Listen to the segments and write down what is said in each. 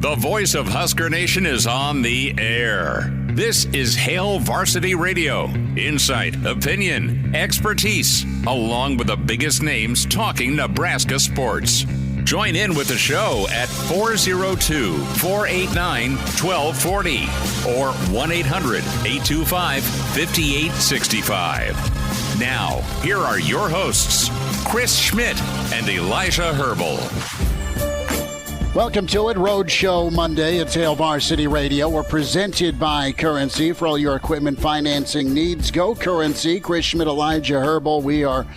The voice of Husker Nation is on the air. This is Hail Varsity Radio. Insight, opinion, expertise, along with the biggest names talking Nebraska sports. Join in with the show at 402-489-1240 or 1-800-825-5865. Now, here are your hosts, Chris Schmidt and Elijah Herbel. Welcome to it, Roadshow Monday. It's Hail Varsity Radio. We're presented by Currency. For all your equipment financing needs, go Currency. Chris Schmidt, Elijah Herbel. We are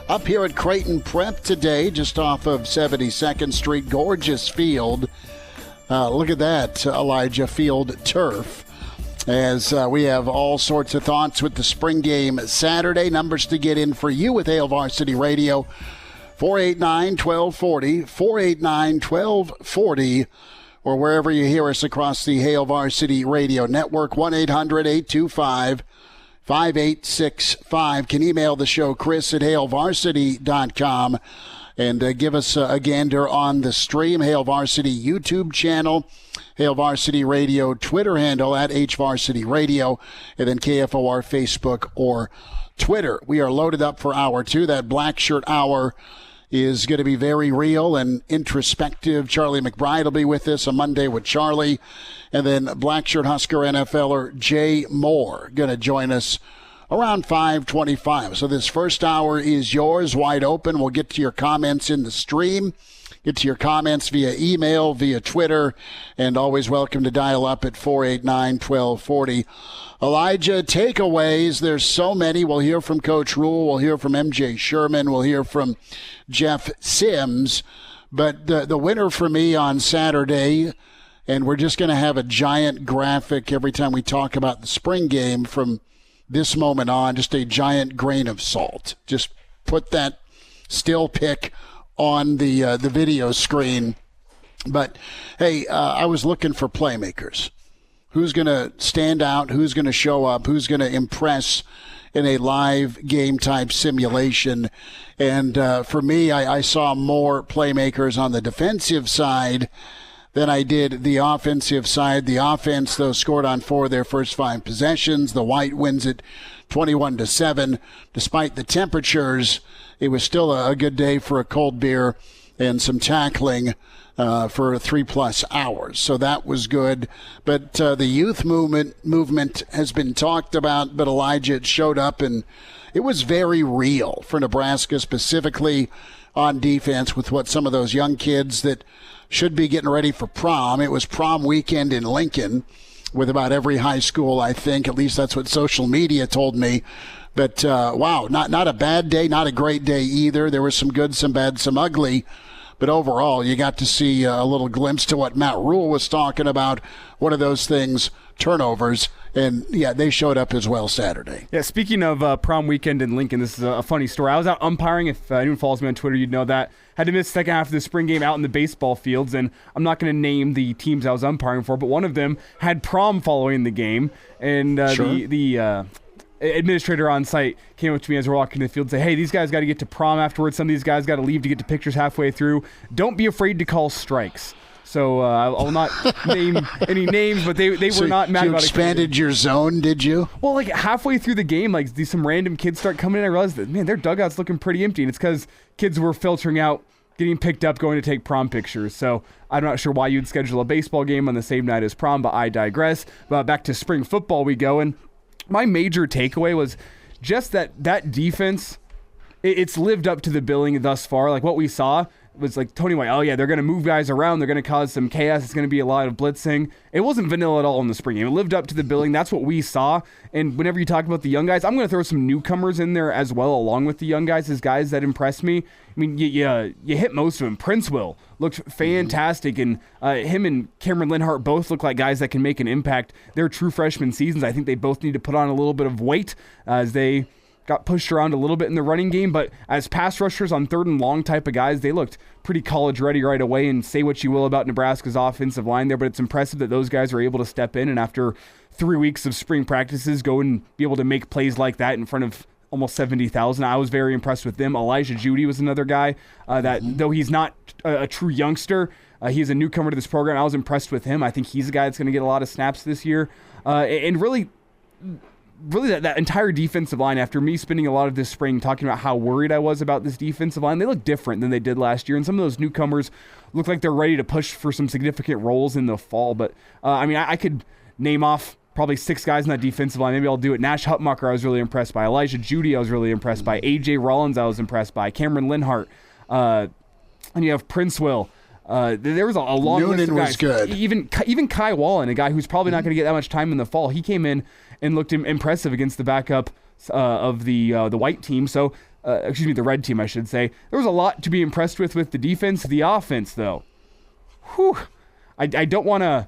up here at Creighton Prep today, just off of 72nd Street. Gorgeous field. Look at that, Elijah, field turf. As we have all sorts of thoughts with the spring game Saturday. Numbers to get in for you with Hail Varsity Radio. 489-1240, 489-1240, or wherever you hear us across the Hail Varsity Radio Network, 1-800-825-5865. Can email the show, Chris at hailvarsity.com, and give us a gander on the stream, Hail Varsity YouTube channel, Hail Varsity Radio Twitter handle at HVarsity Radio, and then KFOR Facebook or Twitter. We are loaded up for Hour 2. That Blackshirt Hour is going to be very real and introspective. Charlie McBride will be with us on Monday with Charlie. And then Blackshirt Husker NFLer Jay Moore going to join us around 5:25. So this first hour is yours, wide open. We'll get to your comments in the stream. Get to your comments via email, via Twitter, and always welcome to dial up at 489-1240. Elijah, takeaways, there's so many. We'll hear from Coach Rhule. We'll hear from MJ Sherman. We'll hear from Jeff Sims. But the winner for me on Saturday, and we're just going to have a giant graphic every time we talk about the spring game from this moment on, just a giant grain of salt. Just put that still pic on the video screen. But, hey, I was looking for playmakers. Who's going to stand out? Who's going to show up? Who's going to impress in a live game-type simulation? And for me, I saw more playmakers on the defensive side than I did the offensive side. The offense, though, scored on 4 of their first 5 possessions. The White wins it 21-7. Despite the temperatures, it was still a good day for a cold beer and some tackling for 3+ hours. So that was good. But the youth movement has been talked about, but Elijah, it showed up, and it was very real for Nebraska, specifically on defense with what some of those young kids that should be getting ready for prom. It was prom weekend in Lincoln with about every high school, I think. At least that's what social media told me. But, wow, not a bad day, not a great day either. There was some good, some bad, some ugly. But overall, you got to see a little glimpse to what Matt Rhule was talking about. One of those things, turnovers. And, yeah, they showed up as well Saturday. Yeah, speaking of prom weekend in Lincoln, this is a funny story. I was out umpiring. If anyone follows me on Twitter, you'd know that. Had to miss the second half of the spring game out in the baseball fields, and I'm not going to name the teams I was umpiring for, but one of them had prom following the game. And Sure. the administrator on site came up to me as we're walking to the field and said, hey, these guys got to get to prom afterwards. Some of these guys got to leave to get to pictures halfway through. Don't be afraid to call strikes. So I'll not name any names, but they were not mad about it. You expanded your zone, did you? Well, like halfway through the game, like some random kids start coming in. I realized that, man, their dugout's looking pretty empty. And it's because kids were filtering out, getting picked up, going to take prom pictures. So I'm not sure why you'd schedule a baseball game on the same night as prom, but I digress. But back to spring football we go. And my major takeaway was just that defense, it's lived up to the billing thus far. Like what we saw was like Tony White, oh yeah, they're going to move guys around, they're going to cause some chaos, it's going to be a lot of blitzing. It wasn't vanilla at all in the spring game. It lived up to the billing. That's what we saw. And whenever you talk about the young guys, I'm going to throw some newcomers in there as well, along with the young guys, as guys that impressed me. I mean, you hit most of them. Prince Will looked fantastic, and him and Cameron Linhart both look like guys that can make an impact. They're true freshman seasons. I think they both need to put on a little bit of weight as they got pushed around a little bit in the running game, but as pass rushers on 3rd and long type of guys, they looked pretty college ready right away. And say what you will about Nebraska's offensive line there, but it's impressive that those guys are able to step in and after 3 weeks of spring practices go and be able to make plays like that in front of almost 70,000. I was very impressed with them. Elijah Judy was another guy that, though he's not a true youngster, He's a newcomer to this program. I was impressed with him. I think he's a guy that's going to get a lot of snaps this year. And really that entire defensive line, after me spending a lot of this spring talking about how worried I was about this defensive line, they look different than they did last year. And some of those newcomers look like they're ready to push for some significant roles in the fall. But, I could name off probably 6 guys in that defensive line. Maybe I'll do it. Nash Hutmacher, I was really impressed by. Elijah Judy, I was really impressed by. A.J. Rollins, I was impressed by. Cameron Linhart. And you have Princewell. There was a long Noonan list of guys. Was good. Even Kai Wallen, a guy who's probably not going to get that much time in the fall. He came in and looked impressive against the backup of the white team. So, the red team, I should say. There was a lot to be impressed with the defense. The offense, though, I don't want to,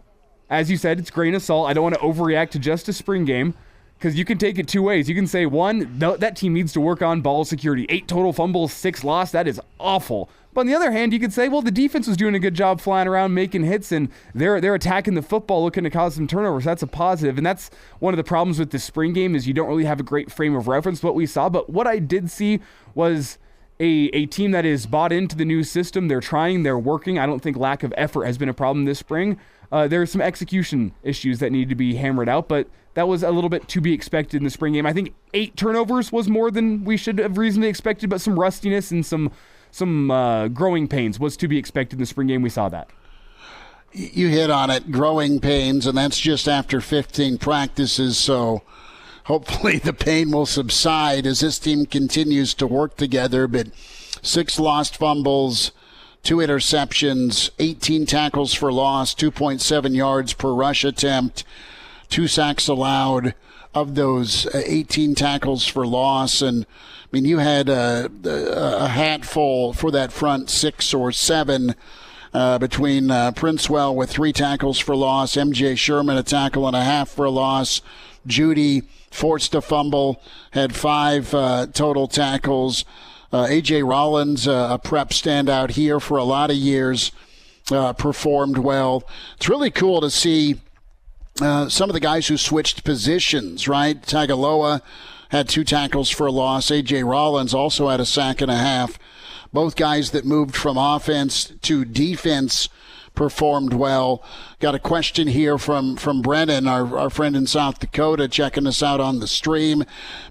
as you said, it's grain of salt. I don't want to overreact to just a spring game, because you can take it 2 ways. You can say, one, that team needs to work on ball security. 8 total fumbles, 6 lost. That is awful. But on the other hand, you could say, well, the defense was doing a good job flying around, making hits, and they're attacking the football, looking to cause some turnovers. That's a positive. And that's one of the problems with the spring game, is you don't really have a great frame of reference what we saw. But what I did see was a team that is bought into the new system. They're trying, they're working. I don't think lack of effort has been a problem this spring. There are some execution issues that need to be hammered out, but that was a little bit to be expected in the spring game. I think 8 turnovers was more than we should have reasonably expected, but some rustiness and some growing pains was to be expected in the spring game. We saw that. You hit on it, growing pains, and that's just after 15 practices, so hopefully the pain will subside as this team continues to work together. But 6 lost fumbles, 2 interceptions, 18 tackles for loss, 2.7 yards per rush attempt, 2 sacks allowed of those 18 tackles for loss. And you had a hatful for that front 6 or 7 between Princewell with 3 tackles for loss, MJ Sherman a tackle and a half for a loss, Judy forced a fumble, had 5 total tackles. A.J. Rollins, a prep standout here for a lot of years, performed well. It's really cool to see some of the guys who switched positions, right? Tagaloa had 2 tackles for a loss. A.J. Rollins also had a sack and a half. Both guys that moved from offense to defense performed well. Got a question here from Brennan, our friend in South Dakota, checking us out on the stream.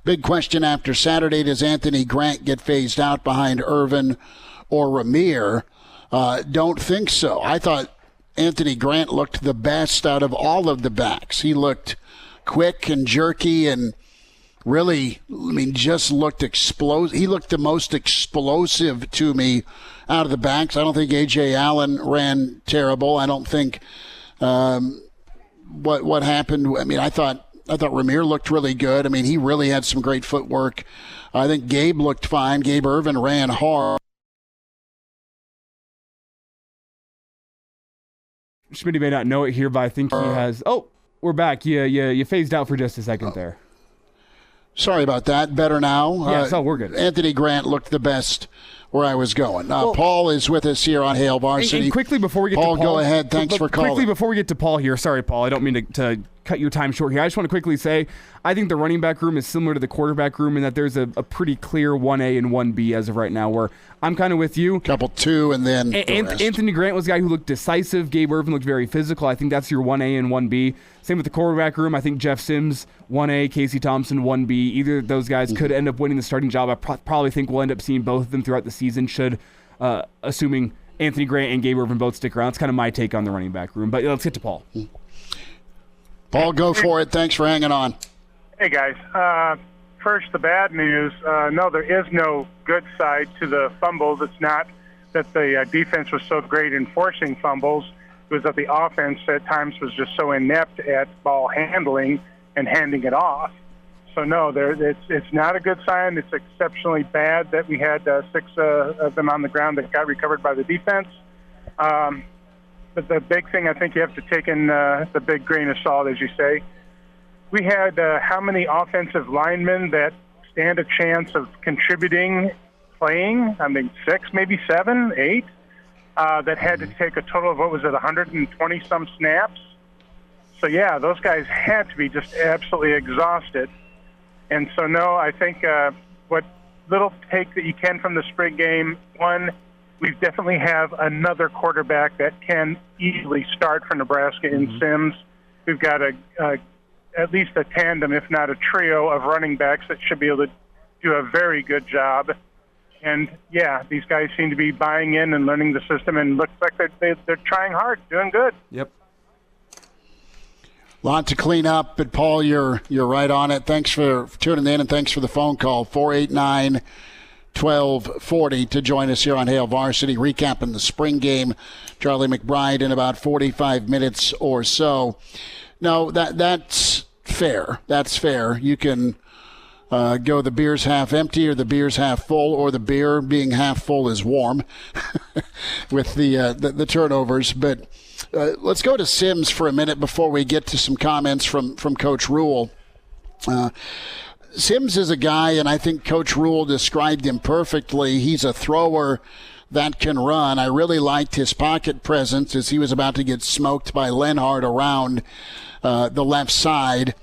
Big question after Saturday: does Anthony Grant get phased out behind Irvin or Ramir? Don't think so. I thought Anthony Grant looked the best out of all of the backs. He looked quick and jerky and really, just looked explosive. He looked the most explosive to me out of the backs. I don't think A.J. Allen ran terrible. I don't think what happened. I thought Ramir looked really good. he really had some great footwork. I think Gabe looked fine. Gabe Irvin ran hard. Schmidt may not know it here, but I think he has. Oh, we're back. Yeah. You phased out for just a second there. Sorry about that. Better now? Yeah, so we're good. Anthony Grant looked the best where I was going. Paul is with us here on Hail Varsity. And quickly before we get to Paul, go ahead. Thanks for calling. Quickly before we get to Paul here, sorry, Paul, I don't mean to cut your time short here. I just want to quickly say I think the running back room is similar to the quarterback room in that there's a pretty clear 1A and 1B as of right now, where I'm kind of with you. Couple 2 and then Anthony Grant was a guy who looked decisive. Gabe Irvin looked very physical. I think that's your 1A and 1B. Same with the quarterback room. I think Jeff Sims, 1A, Casey Thompson, 1B. Either of those guys could end up winning the starting job. I probably think we'll end up seeing both of them throughout the season, assuming Anthony Grant and Gabe Irvin both stick around. It's kind of my take on the running back room. But let's get to Paul. Paul, go for it. Thanks for hanging on. Hey, guys. First, the bad news. No, there is no good side to the fumbles. It's not that the defense was so great in forcing fumbles. It was that the offense at times was just so inept at ball handling and handing it off. So, no, it's not a good sign. It's exceptionally bad that we had 6 of them on the ground that got recovered by the defense. But the big thing I think you have to take in the big grain of salt, as you say, we had how many offensive linemen that stand a chance of contributing, playing? 6, maybe 7, 8, that had to take a total of, 120-some snaps? So, yeah, those guys had to be just absolutely exhausted. And so, no, I think what little take that you can from the spring game, one, we definitely have another quarterback that can easily start for Nebraska in Sims. We've got at least a tandem, if not a trio, of running backs that should be able to do a very good job. And, yeah, these guys seem to be buying in and learning the system, and looks like they're trying hard, doing good. Yep. Lot to clean up, but Paul, you're right on it. Thanks for tuning in, and thanks for the phone call. 489-1240 to join us here on Hail Varsity, recapping the spring game. Charlie McBride in about 45 minutes or so. No, that's fair. That's fair. You can go the beer's half empty or the beer's half full, or the beer being half full is warm with the turnovers. But let's go to Sims for a minute before we get to some comments from Coach Rhule. Sims is a guy, and I think Coach Rhule described him perfectly. He's a thrower that can run. I really liked his pocket presence as he was about to get smoked by Lenhart around the left side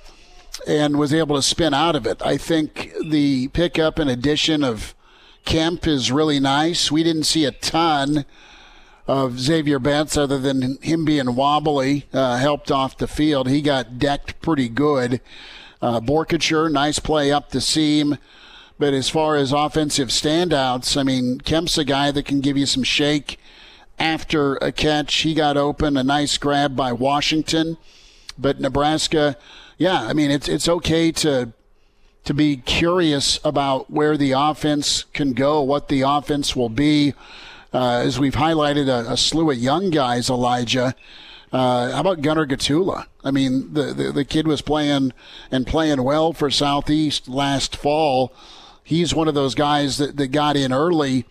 and was able to spin out of it. I think the pickup and addition of Kemp is really nice. We didn't see a ton of Xavier Betts other than him being wobbly, helped off the field. He got decked pretty good. Borkature, nice play up the seam. But as far as offensive standouts, I mean, Kemp's a guy that can give you some shake after a catch. He got open, a nice grab by Washington. But Nebraska, yeah, I mean, it's okay to be curious about where the offense can go, what the offense will be. As we've highlighted a slew of young guys, Elijah. How about Gunnar Gatula? I mean, the kid was playing well for Southeast last fall. He's one of those guys that got in early.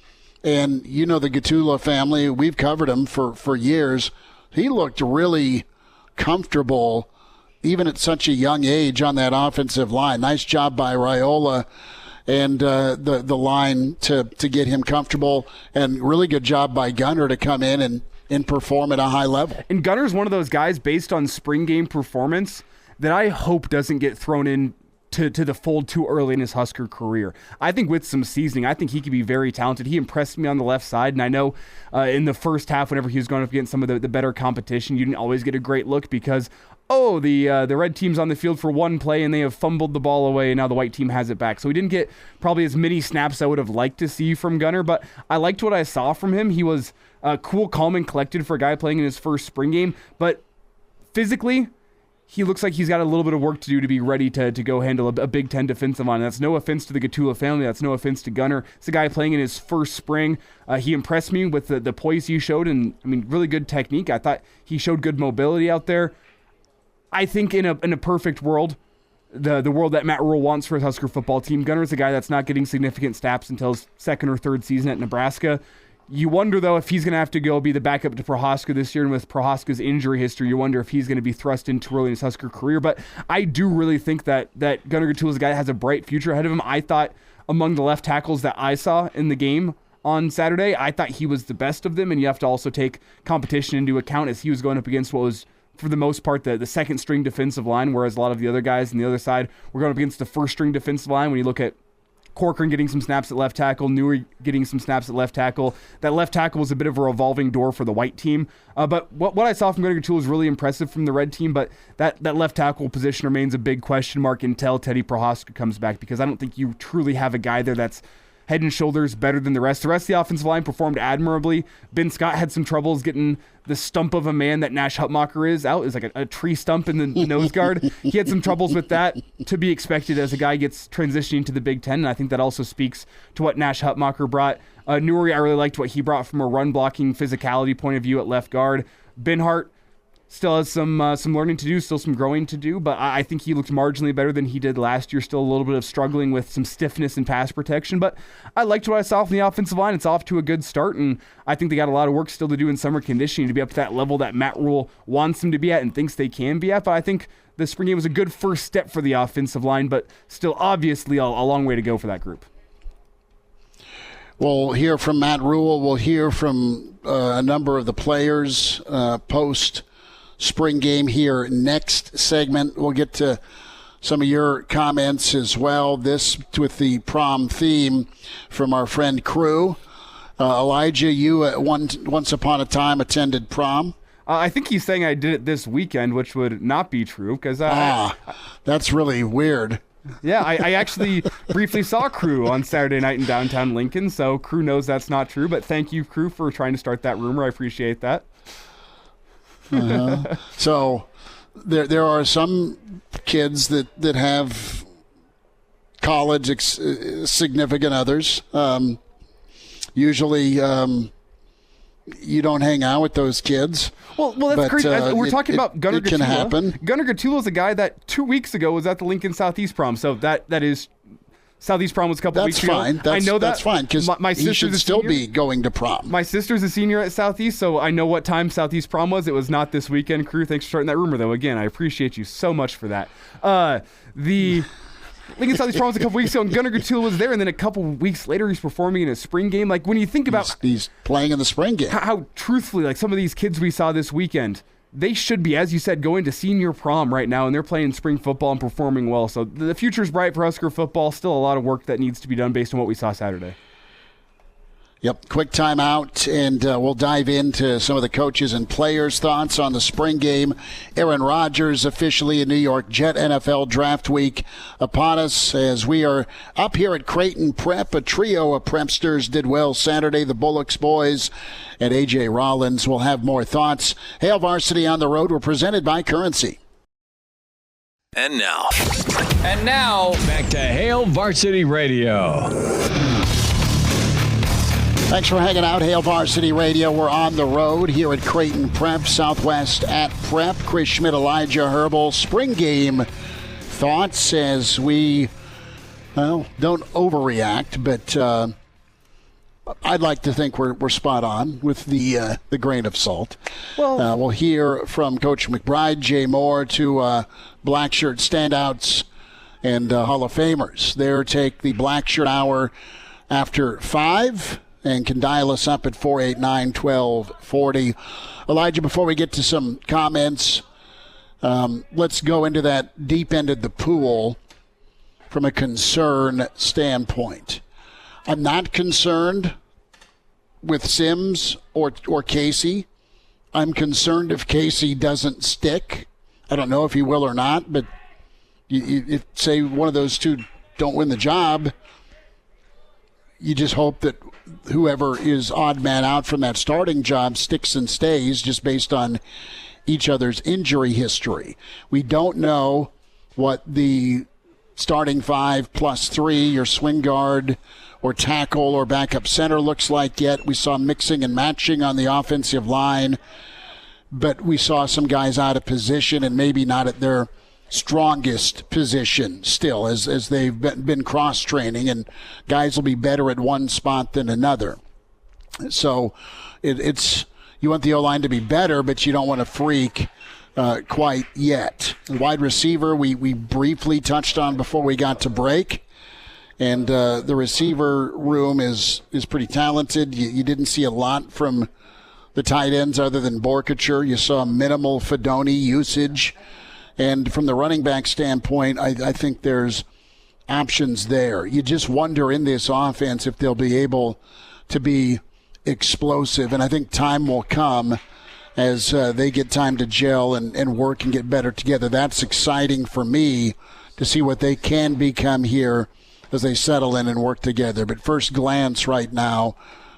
And you know the Gatula family, we've covered him for years. He looked really comfortable even at such a young age on that offensive line. Nice job by Raiola and the line to get him comfortable, and really good job by Gunnar to come in and perform at a high level. And Gunner's one of those guys based on spring game performance that I hope doesn't get thrown in to the fold too early in his Husker career. I think with some seasoning, I think he could be very talented. He impressed me on the left side, and I know in the first half, whenever he was going up against some of the better competition, you didn't always get a great look because, the red team's on the field for one play and they have fumbled the ball away and now the white team has it back. So he didn't get probably as many snaps I would have liked to see from Gunner, but I liked what I saw from him. He was cool, calm, and collected for a guy playing in his first spring game, but physically, he looks like he's got a little bit of work to do to be ready to go handle a Big Ten defensive line. That's no offense to the Gatula family. That's no offense to Gunner. It's a guy playing in his first spring. He impressed me with the poise he showed, and I mean, really good technique. I thought he showed good mobility out there. I think in a perfect world, the world that Matt Rhule wants for his Husker football team, Gunner's a guy that's not getting significant snaps until his second or third season at Nebraska. You wonder, though, if he's going to have to go be the backup to Prohaska this year, and with Prohaska's injury history, you wonder if he's going to be thrust in too early in his Husker career. But I do really think that Gunnar Gatula is a guy that has a bright future ahead of him. I thought among the left tackles that I saw in the game on Saturday, I thought he was the best of them, and you have to also take competition into account as he was going up against what was, for the most part, the second-string defensive line, whereas a lot of the other guys on the other side were going up against the first-string defensive line. When you look at Corcoran getting some snaps at left tackle, Newry getting some snaps at left tackle. That left tackle was a bit of a revolving door for the white team. But what I saw from Gunnar Gatula was really impressive from the red team, but that left tackle position remains a big question mark until Teddy Prohaska comes back, because I don't think you truly have a guy there that's head and shoulders better than the rest. The rest of the offensive line performed admirably. Ben Scott had some troubles getting the stump of a man that Nash Hutmacher is out. It's like a tree stump in the nose guard. He had some troubles with that, to be expected as a guy gets transitioning to the Big Ten, and I think that also speaks to what Nash Hutmacher brought. Newry, I really liked what he brought from a run-blocking physicality point of view at left guard. Benhart still has some learning to do, still some growing to do, but I think he looked marginally better than he did last year. Still a little bit of struggling with some stiffness and pass protection, but I liked what I saw from the offensive line. It's off to a good start, and I think they got a lot of work still to do in summer conditioning to be up to that level that Matt Rhule wants them to be at and thinks they can be at. But I think the spring game was a good first step for the offensive line, but still obviously a long way to go for that group. We'll hear from Matt Rhule. We'll hear from a number of the players post spring game here next segment. We'll get to some of your comments as well. This with the prom theme from our friend Crew. Elijah, you once upon a time attended prom. I think he's saying I did it this weekend, which would not be true because that's really weird. Yeah, I actually briefly saw Crew on Saturday night in downtown Lincoln, so Crew knows that's not true. But thank you, Crew, for trying to start that rumor. I appreciate that. So there are some kids that have college significant others. Usually you don't hang out with those kids. Well, that's great. We're talking about Gunnar It can Gatula. happen. Gunnar Gatula is a guy that 2 weeks ago was at the Lincoln Southeast Prom. So that is Southeast Prom was a couple weeks ago. That's fine. I know that's fine because my he should still be going to prom. My sister's a senior at Southeast, so I know what time Southeast Prom was. It was not this weekend. Crew, thanks for starting that rumor, though. Again, I appreciate you so much for that. The Lincoln Southeast Prom was a couple weeks ago, and Gunnar Gatula was there, and then a couple weeks later, he's performing in a spring game. Like, when you think about... He's playing in the spring game. How truthfully, like, some of these kids we saw this weekend, they should be, as you said, going to senior prom right now, and they're playing spring football and performing well. So the future's bright for Husker football. Still a lot of work that needs to be done based on what we saw Saturday. Yep, quick timeout, and we'll dive into some of the coaches' and players' thoughts on the spring game. Aaron Rodgers officially a New York Jet. NFL Draft Week upon us as we are up here at Creighton Prep. A trio of Prepsters did well Saturday. The Bullocks boys and A.J. Rollins will have more thoughts. Hail Varsity on the Road. We're presented by Currency. And now, back to Hail Varsity Radio. Thanks for hanging out, Hail Varsity Radio. We're on the road here at Creighton Prep, Southwest at Prep. Chris Schmidt, Elijah Herbel. Spring game thoughts as we, don't overreact, but I'd like to think we're spot on with the grain of salt. Well, we'll hear from Coach McBride, Jay Moore, to Blackshirt standouts and Hall of Famers. There, take the Blackshirt Hour after 5. And can dial us up at 489-1240. Elijah, before we get to some comments, let's go into that deep end of the pool from a concern standpoint. I'm not concerned with Sims or Casey. I'm concerned if Casey doesn't stick. I don't know if he will or not, but if, say, one of those two don't win the job, you just hope that whoever is odd man out from that starting job sticks and stays just based on each other's injury history. We don't know what the starting 5+3, your swing guard or tackle or backup center looks like yet. We saw mixing and matching on the offensive line, but we saw some guys out of position and maybe not at their strongest position still as they've been cross-training, and guys will be better at one spot than another. So it's you want the O-line to be better, but you don't want to freak quite yet. Wide receiver, we briefly touched on before we got to break, and the receiver room is pretty talented. You didn't see a lot from the tight ends other than Borkacher. You saw minimal Fedoni usage. And from the running back standpoint, I think there's options there. You just wonder in this offense if they'll be able to be explosive. And I think time will come as they get time to gel and work and get better together. That's exciting for me to see what they can become here as they settle in and work together. But first glance right now,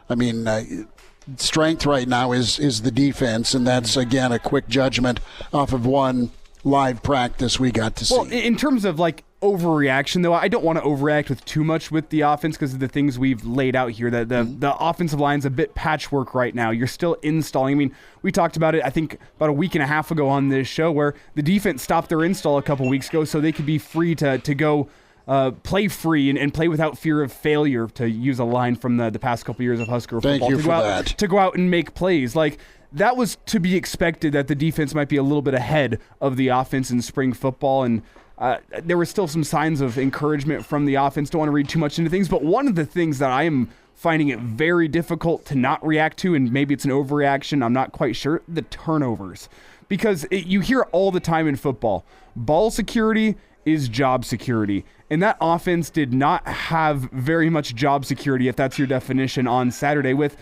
I mean, strength right now is the defense. And that's, again, a quick judgment off of one live practice we got to see. Well, in terms of like overreaction, though, I don't want to overreact with too much with the offense because of the things we've laid out here. The offensive line's a bit patchwork right now. You're still installing. I mean, we talked about it, I think, about a week and a half ago on this show where the defense stopped their install a couple weeks ago so they could be free to go play free and play without fear of failure, to use a line from the past couple years of Husker football. Thank you for that. To go out and make plays. Like, that was to be expected, that the defense might be a little bit ahead of the offense in spring football, and there were still some signs of encouragement from the offense. Don't want to read too much into things, but one of the things that I am finding it very difficult to not react to, and maybe it's an overreaction, I'm not quite sure, the turnovers. Because you hear all the time in football, ball security is job security. And that offense did not have very much job security, if that's your definition, on Saturday. With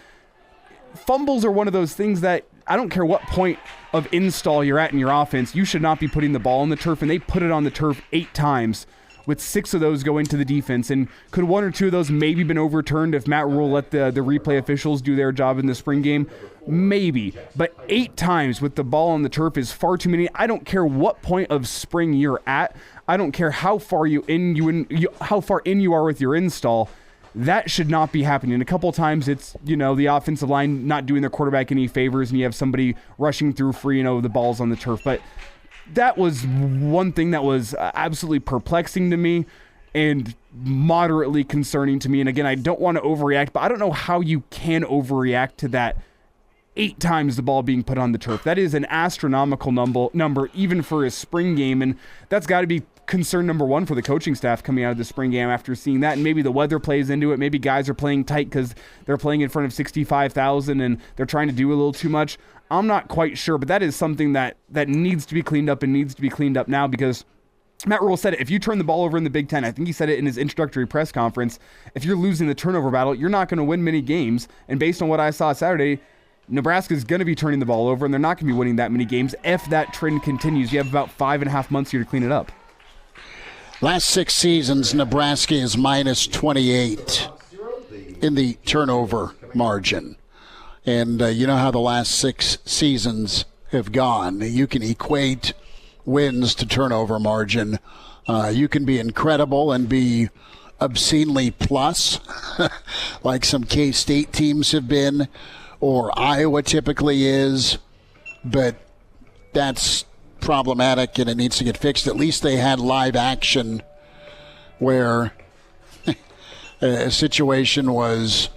fumbles are one of those things that I don't care what point of install you're at in your offense, you should not be putting the ball on the turf, and they put it on the turf 8 times, with 6 of those going to the defense. And could 1 or 2 of those maybe been overturned if Matt Rhule let the replay officials do their job in the spring game? Maybe. But 8 times with the ball on the turf is far too many. I don't care what point of spring you're at. I don't care how far in you are with your install. That should not be happening. A couple times it's, the offensive line not doing their quarterback any favors, and you have somebody rushing through free, the ball's on the turf. But that was one thing that was absolutely perplexing to me and moderately concerning to me. And again, I don't want to overreact, but I don't know how you can overreact to that 8 times the ball being put on the turf. That is an astronomical number even for a spring game, and that's got to be concern number 1 for the coaching staff coming out of the spring game after seeing that. And maybe the weather plays into it. Maybe guys are playing tight because they're playing in front of 65,000 and they're trying to do a little too much. I'm not quite sure, but that is something that needs to be cleaned up and needs to be cleaned up now, because Matt Rhule said it. If you turn the ball over in the Big Ten, I think he said it in his introductory press conference, if you're losing the turnover battle, you're not going to win many games. And based on what I saw Saturday, Nebraska's going to be turning the ball over, and they're not going to be winning that many games. If that trend continues, you have about 5.5 months here to clean it up. Last 6 seasons, Nebraska is minus 28 in the turnover margin. And you know how the last 6 seasons have gone. You can equate wins to turnover margin. You can be incredible and be obscenely plus, like some K-State teams have been, or Iowa typically is. But that's problematic, and it needs to get fixed. At least they had live action where a situation was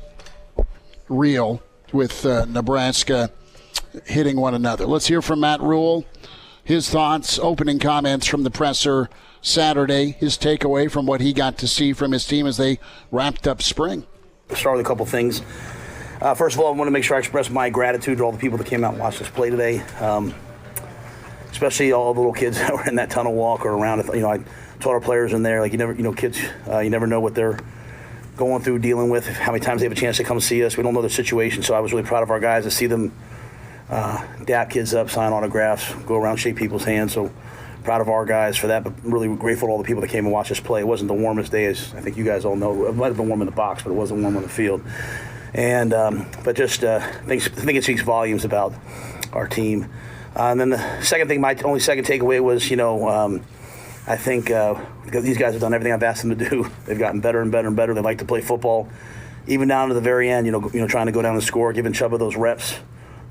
real with Nebraska hitting one another. Let's hear from Matt Rhule. His thoughts, opening comments from the presser Saturday, his takeaway from what he got to see from his team as they wrapped up spring. I'll start with a couple things. First of all, I want to make sure I express my gratitude to all the people that came out and watched us play today, especially all the little kids that were in that tunnel walk or around. I told our players in there, kids, you never know what they're going through, dealing with, how many times they have a chance to come see us. We don't know their situation, so I was really proud of our guys to see them dap kids up, sign autographs, go around, shake people's hands. So proud of our guys for that, but really grateful to all the people that came and watched us play. It wasn't the warmest day, as I think you guys all know. It might have been warm in the box, but it wasn't warm on the field. And but just I think it speaks volumes about our team. And then the second thing, my only second takeaway was, I think because these guys have done everything I've asked them to do. They've gotten better and better and better. They like to play football, even down to the very end. Trying to go down and score, giving Chubba those reps.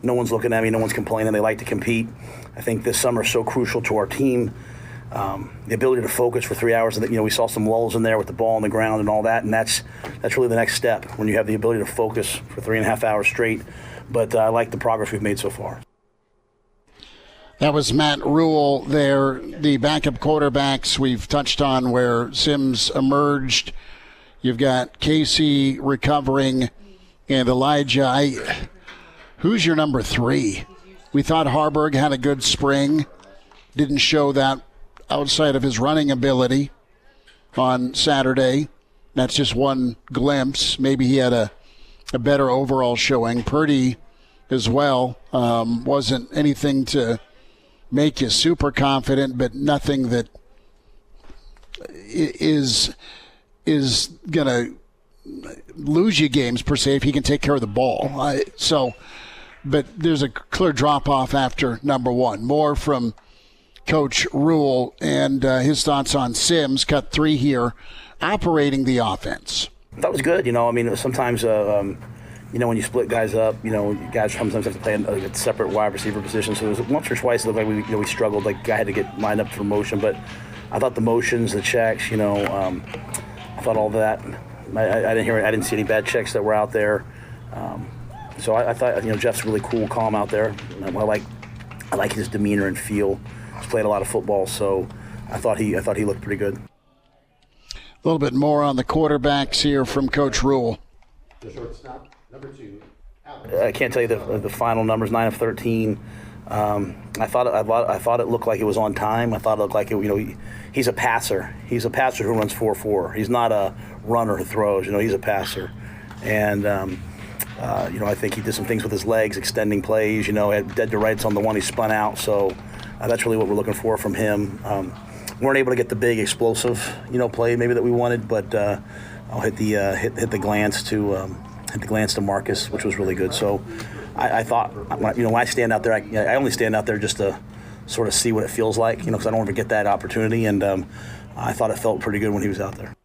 No one's looking at me. No one's complaining. They like to compete. I think this summer is so crucial to our team. The ability to focus for 3 hours. We saw some lulls in there with the ball on the ground and all that, and that's really the next step when you have the ability to focus for 3.5 hours straight. But I like the progress we've made so far. That was Matt Rhule there. The backup quarterbacks we've touched on where Sims emerged. You've got Casey recovering and Elijah. Who's your number 3? We thought Harburg had a good spring. Didn't show that outside of his running ability on Saturday. That's just one glimpse. Maybe he had a better overall showing. Purdy as well. Wasn't anything to make you super confident, but nothing that is going to lose you games per se if he can take care of the ball. But there's a clear drop-off after number 1. More from Coach Rhule and his thoughts on Sims, cut 3 here, operating the offense. That was good. Sometimes, when you split guys up, guys sometimes have to play a separate wide receiver position. So it was once or twice it looked like we struggled. Like, guy had to get lined up for motion. But I thought the motions, the checks, I thought all that. I didn't see any bad checks that were out there. So I thought, Jeff's really cool, calm out there. I like his demeanor and feel. He's played a lot of football, so I thought he looked pretty good. A little bit more on the quarterbacks here from Coach Rhule. I can't tell you the final numbers. 9 of 13. I thought it looked like it was on time. I thought it looked like it. He's a passer. He's a passer who runs 4.4. He's not a runner who throws. He's a passer, and I think he did some things with his legs, extending plays. Had dead to rights on the one he spun out. So that's really what we're looking for from him. Weren't able to get the big explosive, play maybe that we wanted, but I'll hit the glance to Marcus, which was really good. So I thought, when I stand out there, I only stand out there just to sort of see what it feels like, because I don't ever get that opportunity. And I thought it felt pretty good when he was out there.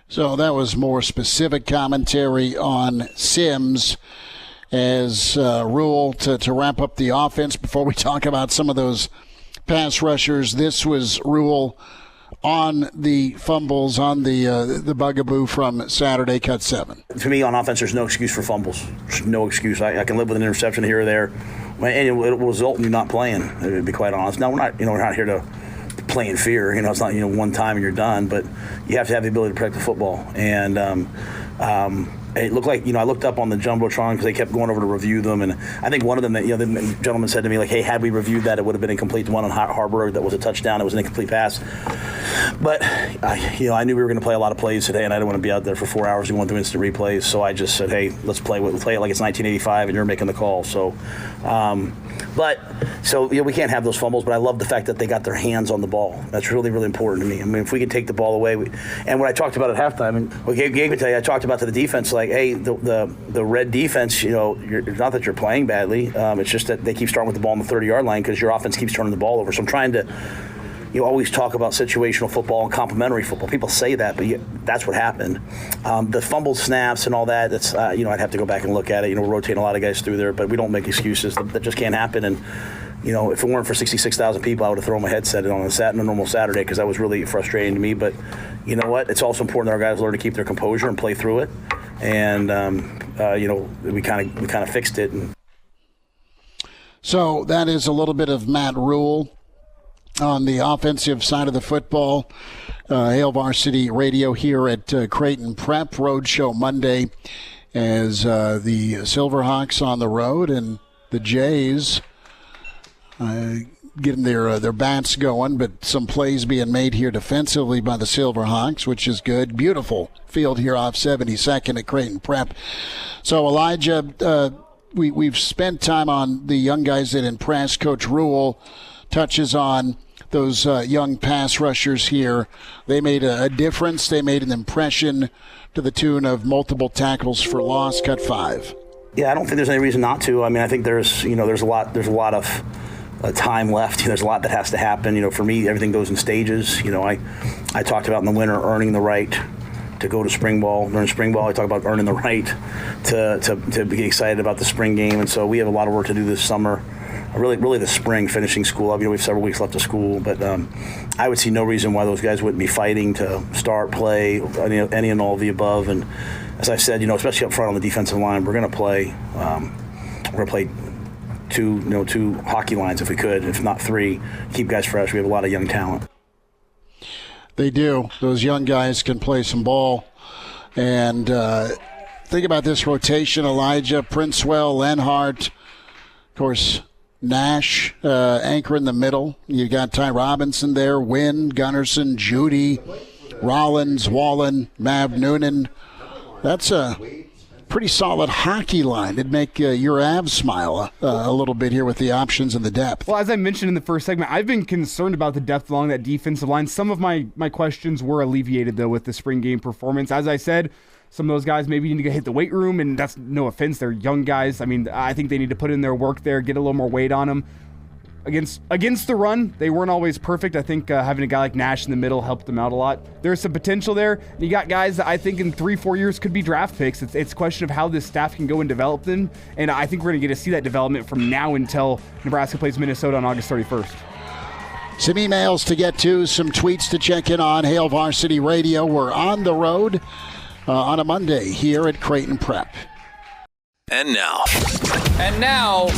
So that was more specific commentary on Sims as Rhule to wrap up the offense before we talk about some of those pass rushers. This was Rhule on the fumbles, on the bugaboo from Saturday, cut 7. For me, on offense, there's no excuse for fumbles. There's no excuse. I can live with an interception here or there, and it will result in you not playing, to be quite honest. Now, we're not here to play in fear. It's not one time and you're done, but you have to have the ability to protect the football. And it looked like, I looked up on the Jumbotron because they kept going over to review them, and I think one of them, the gentleman said to me, like, hey, had we reviewed that, it would have been incomplete. The one on Harbor that was a touchdown, it was an incomplete pass. But, I knew we were going to play a lot of plays today, and I didn't want to be out there for 4 hours going through instant replays, so I just said, hey, let's play it like it's 1985, and you're making the call. So, we can't have those fumbles, but I love the fact that they got their hands on the ball. That's really, really important to me. I mean, if we could take the ball away, and what I talked about at halftime, and Gabe would tell you, I talked about to the defense, like, hey, the red defense, it's not that you're playing badly. It's just that they keep starting with the ball on the 30-yard line because your offense keeps turning the ball over. So I'm trying to, always talk about situational football and complementary football. People say that, but that's what happened. The fumbled snaps and all that, that's, I'd have to go back and look at it. We're rotating a lot of guys through there, but we don't make excuses. That just can't happen. And, if it weren't for 66,000 people, I would have thrown my headset on a normal Saturday because that was really frustrating to me. But you know what? It's also important that our guys learn to keep their composure and play through it. And, we kind of fixed it. So that is a little bit of Matt Rhule on the offensive side of the football. Hail Varsity Radio here at Creighton Prep Roadshow Monday as the Silverhawks on the road and the Jays getting their bats going, but some plays being made here defensively by the Silverhawks, which is good. Beautiful field here off 72nd at Creighton Prep. So, Elijah, we've spent time on the young guys that impress. Coach Rhule touches on those young pass rushers here. They made a difference. They made an impression to the tune of multiple tackles for loss, cut 5. Yeah, I don't think there's any reason not to. I mean, I think there's a lot of time left. There's a lot that has to happen. For me, everything goes in stages. I talked about in the winter earning the right to go to spring ball. During spring ball, I talk about earning the right to be excited about the spring game. And so we have a lot of work to do this summer. Really the spring, finishing school up. We have several weeks left of school, but I would see no reason why those guys wouldn't be fighting to start, play, any and all of the above. And as I said, especially up front on the defensive line, we're going to play. We're going to play two hockey lines if we could, if not 3. Keep guys fresh. We have a lot of young talent. They do. Those young guys can play some ball. And think about this rotation, Elijah, Princewell, Lenhart, of course, Nash, anchor in the middle. You got Ty Robinson there, Wynn, Gunnarsson, Judy, Rollins, Wallen, Mav Noonan. That's a pretty solid hockey line. It'd make your abs smile a little bit here with the options and the depth. Well, as I mentioned in the first segment, I've been concerned about the depth along that defensive line. Some of my questions were alleviated, though, with the spring game performance. As I said, some of those guys maybe need to hit the weight room, and that's no offense. They're young guys. I mean, I think they need to put in their work there, get a little more weight on them. Against the run, they weren't always perfect. I think having a guy like Nash in the middle helped them out a lot. There's some potential there. You got guys that I think in 3-4 years could be draft picks. It's a question of how this staff can go and develop them, and I think we're going to get to see that development from now until Nebraska plays Minnesota on August 31st. Some emails to get to, some tweets to check in on. Hail Varsity Radio. We're on the road on a Monday here at Creighton Prep. And now,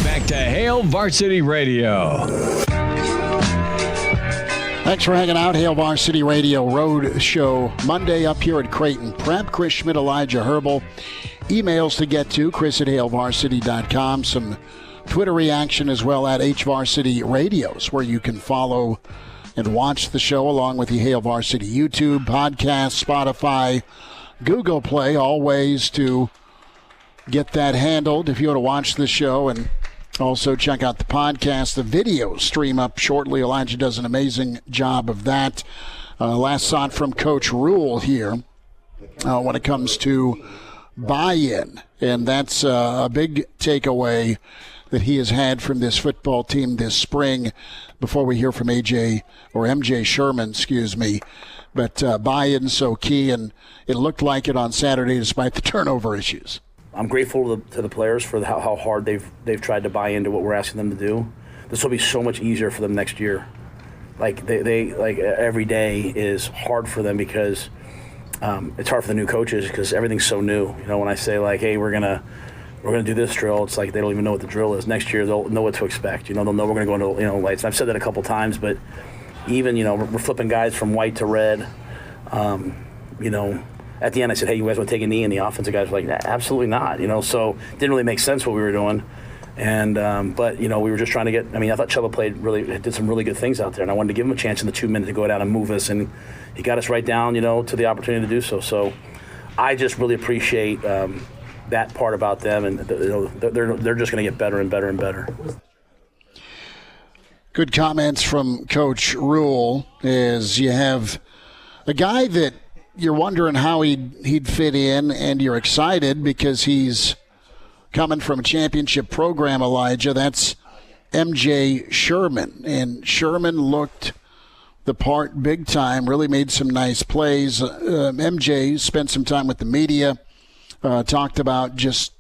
back to Hail Varsity Radio. Thanks for hanging out. Hail Varsity Radio Road Show Monday up here at Creighton Prep. Chris Schmidt, Elijah Herbel. Emails to get to, Chris at HailVarsity.com. Some Twitter reaction as well at HVarsity Radios, where you can follow and watch the show along with the Hail Varsity YouTube, podcast, Spotify, Google Play, all ways to get that handled if you want to watch the show, and also check out the podcast. The video stream up shortly. Elijah does an amazing job of that. Last thought from Coach Rhule here when it comes to buy-in, and that's a big takeaway that he has had from this football team this spring. Before we hear from MJ Sherman, but buy-in so key, and it looked like it on Saturday despite the turnover issues. I'm grateful to the players for how hard they've tried to buy into what we're asking them to do. This will be so much easier for them next year. Like they every day is hard for them because it's hard for the new coaches because everything's so new. You know, when I say like, hey, we're gonna do this drill, it's like they don't even know what the drill is. Next year they'll know what to expect. You know, they'll know we're gonna go into lights. And I've said that a couple times, but even we're flipping guys from white to red. At the end I said, hey, you guys want to take a knee? And the offensive guys were like, absolutely not. So it didn't really make sense what we were doing. And but we were just trying to get. I thought Chuba did some really good things out there, and I wanted to give him a chance in the 2 minutes to go down and move us, and he got us right down, to the opportunity to do so. So I just really appreciate that part about them, and they're just going to get better and better and better. Good comments from Coach Rhule. Is you have a guy that you're wondering how he'd fit in, and you're excited because he's coming from a championship program, Elijah. That's MJ Sherman. And Sherman looked the part big time, really made some nice plays. MJ spent some time with the media, talked about just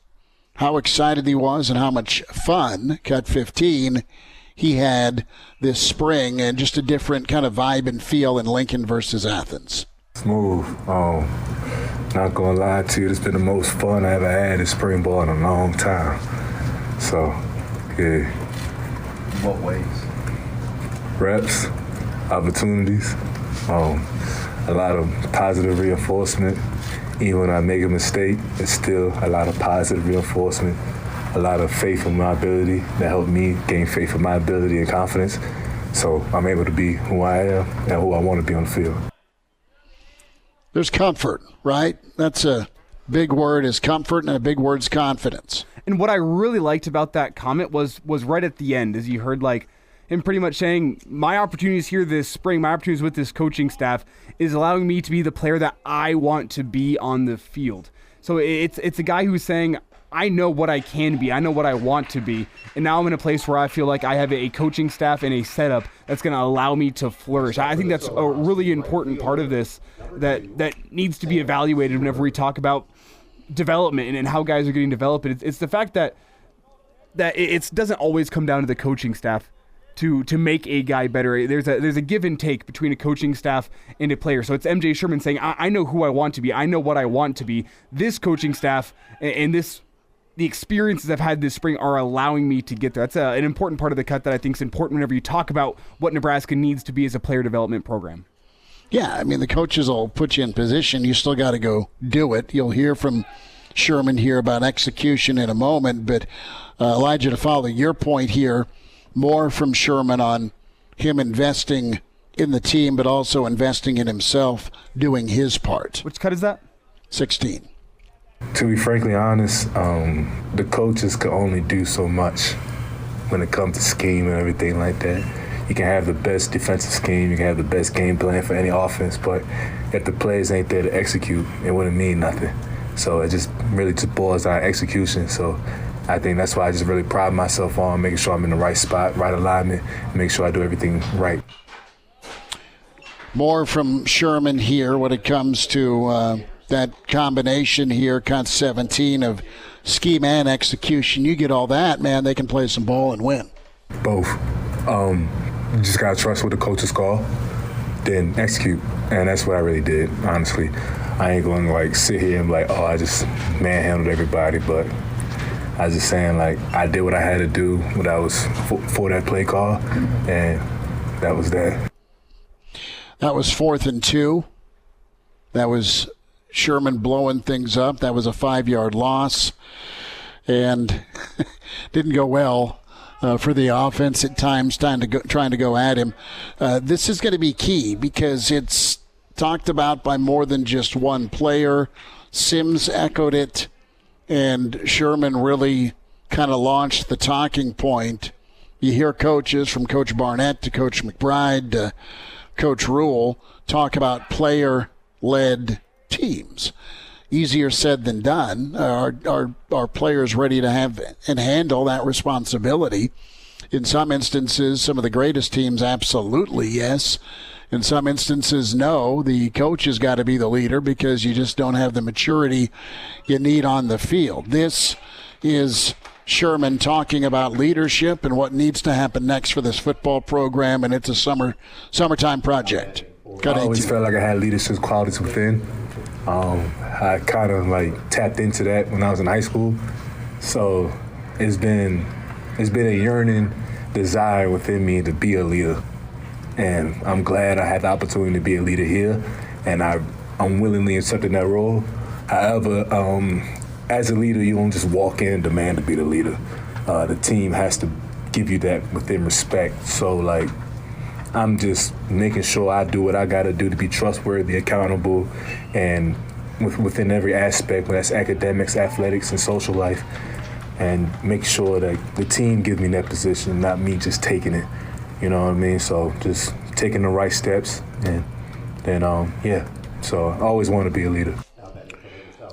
how excited he was and how much fun, cut 15, he had this spring, and just a different kind of vibe and feel in Lincoln versus Athens. Smooth. Not gonna lie to you, it's been the most fun I ever had in spring ball in a long time. So, yeah. What ways? Reps, opportunities, a lot of positive reinforcement. Even when I make a mistake, it's still a lot of positive reinforcement, a lot of faith in my ability that helped me gain faith in my ability and confidence. So I'm able to be who I am and who I want to be on the field. There's comfort, right? That's a big word, is comfort, and a big word is confidence. And what I really liked about that comment was right at the end, as you heard him pretty much saying, my opportunities here this spring, my opportunities with this coaching staff is allowing me to be the player that I want to be on the field. So it's a guy who's saying, I know what I can be, I know what I want to be, and now I'm in a place where I feel like I have a coaching staff and a setup that's going to allow me to flourish. I think that's a really important part of this that needs to be evaluated whenever we talk about development and how guys are getting developed. It's the fact that it doesn't always come down to the coaching staff to make a guy better. There's a give and take between a coaching staff and a player. So it's MJ Sherman saying, I know who I want to be. I know what I want to be. This coaching staff and the experiences I've had this spring are allowing me to get there. That's an important part of the cut that I think is important whenever you talk about what Nebraska needs to be as a player development program. Yeah, the coaches will put you in position. You still got to go do it. You'll hear from Sherman here about execution in a moment. But, Elijah, to follow your point here, more from Sherman on him investing in the team, but also investing in himself, doing his part. Which cut is that? 16. To be frankly honest, the coaches can only do so much when it comes to scheme and everything like that. You can have the best defensive scheme, you can have the best game plan for any offense, but if the players ain't there to execute, it wouldn't mean nothing. So it just really just boils down to execution. So I think that's why I just really pride myself on making sure I'm in the right spot, right alignment, and make sure I do everything right. More from Sherman here when it comes to that combination here, cut 17 of scheme and execution. You get all that, man, they can play some ball and win. Both. You just got to trust what the coaches call, then execute. And that's what I really did, honestly. I ain't going to sit here and be like, I just manhandled everybody, but I was just saying, I did what I had to do when I was for that play call, and that was that. That was 4th and 2. That was Sherman blowing things up. That was a 5-yard loss, and didn't go well for the offense at times, trying to go at him. This is going to be key because it's talked about by more than just one player. Sims echoed it, and Sherman really kind of launched the talking point. You hear coaches from Coach Barnett to Coach McBride to Coach Rhule talk about player-led teams. Easier said than done. Are players ready to have and handle that responsibility? In some instances, some of the greatest teams, absolutely yes. In some instances, no. The coach has got to be the leader because you just don't have the maturity you need on the field. This is Sherman talking about leadership and what needs to happen next for this football program, and it's a summertime project. I always felt like I had leadership qualities within. I kind of tapped into that when I was in high school. So it's been a yearning desire within me to be a leader. And I'm glad I had the opportunity to be a leader here, and I'm willingly accepting that role. However, as a leader, you don't just walk in and demand to be the leader. The team has to give you that within respect. So, I'm just making sure I do what I got to do to be trustworthy, accountable, and within every aspect, whether that's academics, athletics, and social life, and make sure that the team gives me that position, not me just taking it. You know what I mean? So just taking the right steps, and then, So I always want to be a leader.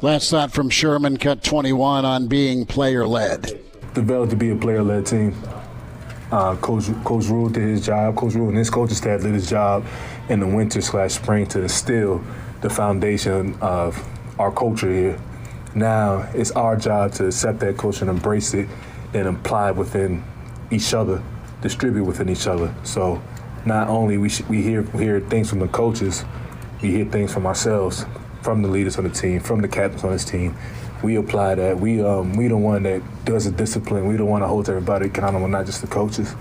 Last thought from Sherman, cut 21 on being player-led. Developed to be a player-led team. Coach Rhule did his job. Coach Rhule and his coaching staff did his job in the winter/spring to instill the foundation of our culture here. Now it's our job to accept that culture and embrace it and apply it within each other, distribute within each other. So not only we hear things from the coaches, we hear things from ourselves, from the leaders on the team, from the captains on this team. We apply that. We the one that does the discipline. We the one that holds everybody accountable, not just the coaches.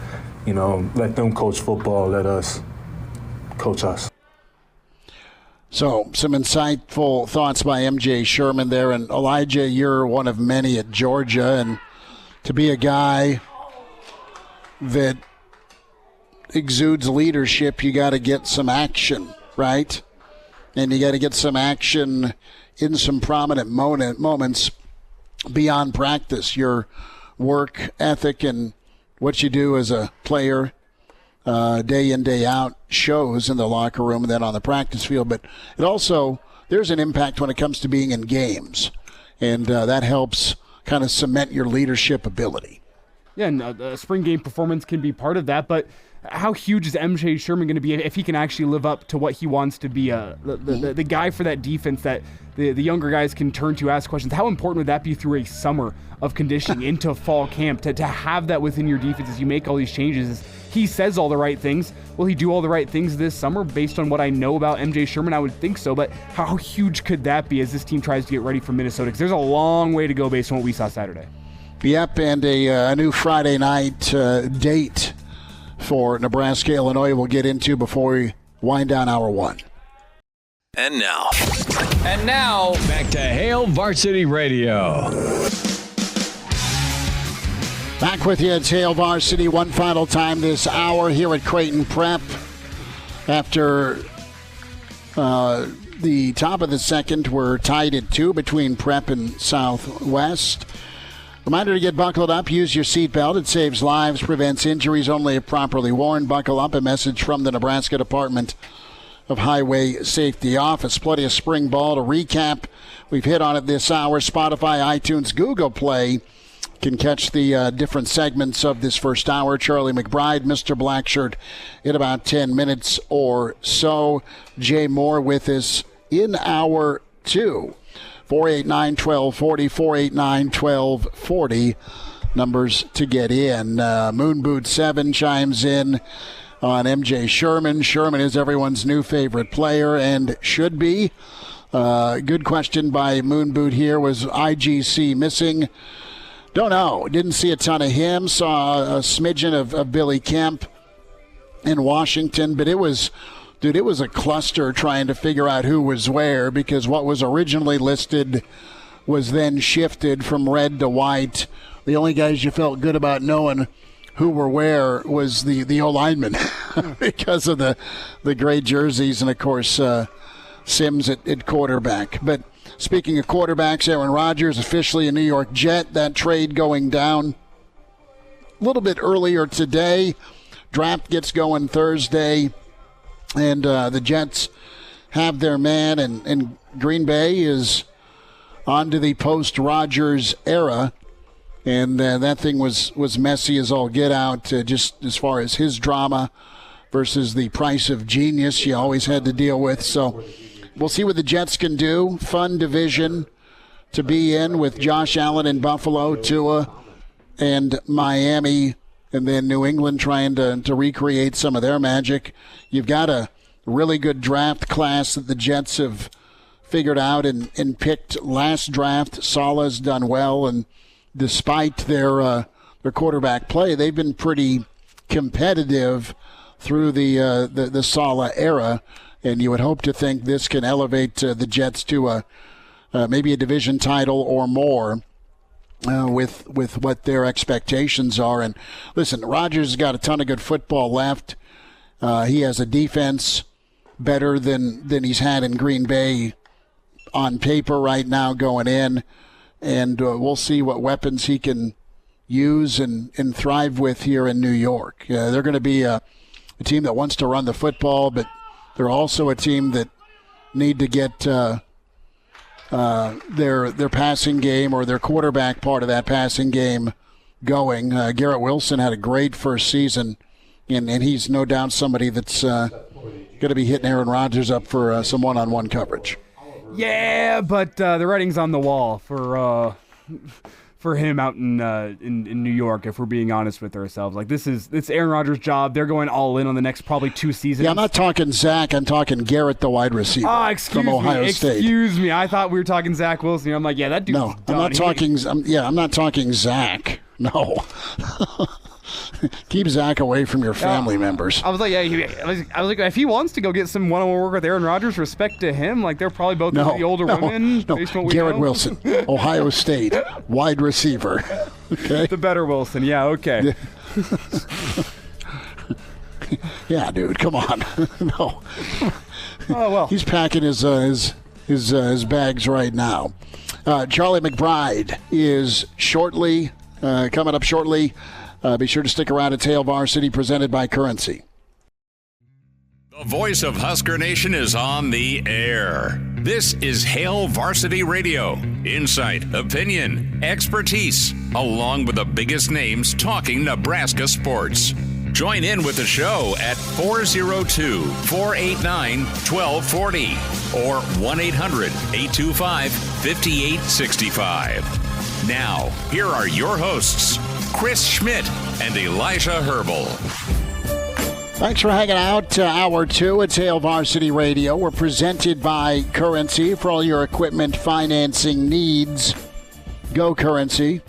Let them coach football. Let us coach us. So some insightful thoughts by MJ Sherman there. And Elijah, you're one of many at Georgia. And to be a guy that exudes leadership, you got to get some action, right? And you got to get some action in some prominent moments beyond practice. Your work ethic and what you do as a player day in, day out shows in the locker room and then on the practice field. But it also, there's an impact when it comes to being in games. And that helps kind of cement your leadership ability. Yeah, and a spring game performance can be part of that, but how huge is MJ Sherman going to be if he can actually live up to what he wants to be, the guy for that defense that the younger guys can turn to, ask questions? How important would that be through a summer of conditioning into fall camp to have that within your defense as you make all these changes? He says all the right things. Will he do all the right things this summer based on what I know about MJ Sherman? I would think so, but how huge could that be as this team tries to get ready for Minnesota? Because there's a long way to go based on what we saw Saturday. Yep, and a new Friday night date for Nebraska, Illinois we'll get into before we wind down hour one. And now, back to Hail Varsity Radio. Back with you at Hail Varsity one final time this hour here at Creighton Prep. After the top of the second, we're tied at 2 between Prep and Southwest. Reminder to get buckled up. Use your seatbelt. It saves lives, prevents injuries only if properly worn. Buckle up. A message from the Nebraska Department of Highway Safety Office. Plenty of spring ball to recap. We've hit on it this hour. Spotify, iTunes, Google Play can catch the different segments of this first hour. Charlie McBride, Mr. Blackshirt, in about 10 minutes or so. Jay Moore with us in hour 2. 489-1240, 489-1240, numbers to get in. Moonboot 7 chimes in on MJ Sherman. Sherman is everyone's new favorite player and should be. Good question by Moonboot here. Was IGC missing? Don't know. Didn't see a ton of him. Saw a smidgen of Billy Kemp in Washington, but it was a cluster trying to figure out who was where, because what was originally listed was then shifted from red to white. The only guys you felt good about knowing who were where was the O-lineman because of the great jerseys and, of course, Sims at quarterback. But speaking of quarterbacks, Aaron Rodgers officially a New York Jet. That trade going down a little bit earlier today. Draft gets going Thursday, and the Jets have their man, and Green Bay is on to the post-Rodgers era. And that thing was messy as all get out, just as far as his drama versus the price of genius you always had to deal with. So we'll see what the Jets can do. Fun division to be in with Josh Allen in Buffalo, Tua and Miami, and then New England trying to recreate some of their magic. You've got a really good draft class that the Jets have figured out and picked last draft. Salah's done well, and despite their quarterback play, they've been pretty competitive through the Saleh era, and you would hope to think this can elevate the Jets to maybe a division title or more with what their expectations are. And listen, Rodgers has got a ton of good football left. He has a defense better than he's had in Green Bay on paper right now going in. And we'll see what weapons he can use and thrive with here in New York. They're going to be a team that wants to run the football, but they're also a team that need to get their passing game or their quarterback part of that passing game going. Garrett Wilson had a great first season, and he's no doubt somebody that's going to be hitting Aaron Rodgers up for some one-on-one coverage. Yeah, but the writing's on the wall for him out in New York, if we're being honest with ourselves. Like, it's Aaron Rodgers' job. They're going all in on the next probably 2 seasons. Yeah, I'm not talking Zach. I'm talking Garrett, the wide receiver from Ohio State. Excuse me. I thought we were talking Zach Wilson. I'm like, yeah, that dude's done. I'm not talking Zach. No. Keep Zach away from your family members. I was like, if he wants to go get some one-on-one work with Aaron Rodgers, respect to him. Like, they're probably both the older women. No, Garrett Wilson, Ohio State, wide receiver. Okay, the better Wilson. Yeah, okay. Yeah, dude, come on. No. Oh well. He's packing his bags right now. Charlie McBride is coming up shortly. Be sure to stick around at Hail Varsity, presented by Currency. The voice of Husker Nation is on the air. This is Hail Varsity Radio. Insight, opinion, expertise, along with the biggest names talking Nebraska sports. Join in with the show at 402-489-1240 or 1-800-825-5865. Now, here are your hosts, Chris Schmidt and Elijah Herbel. Thanks for hanging out. Hour 2 at Hail Varsity Radio. We're presented by Currency for all your equipment financing needs. Go Currency.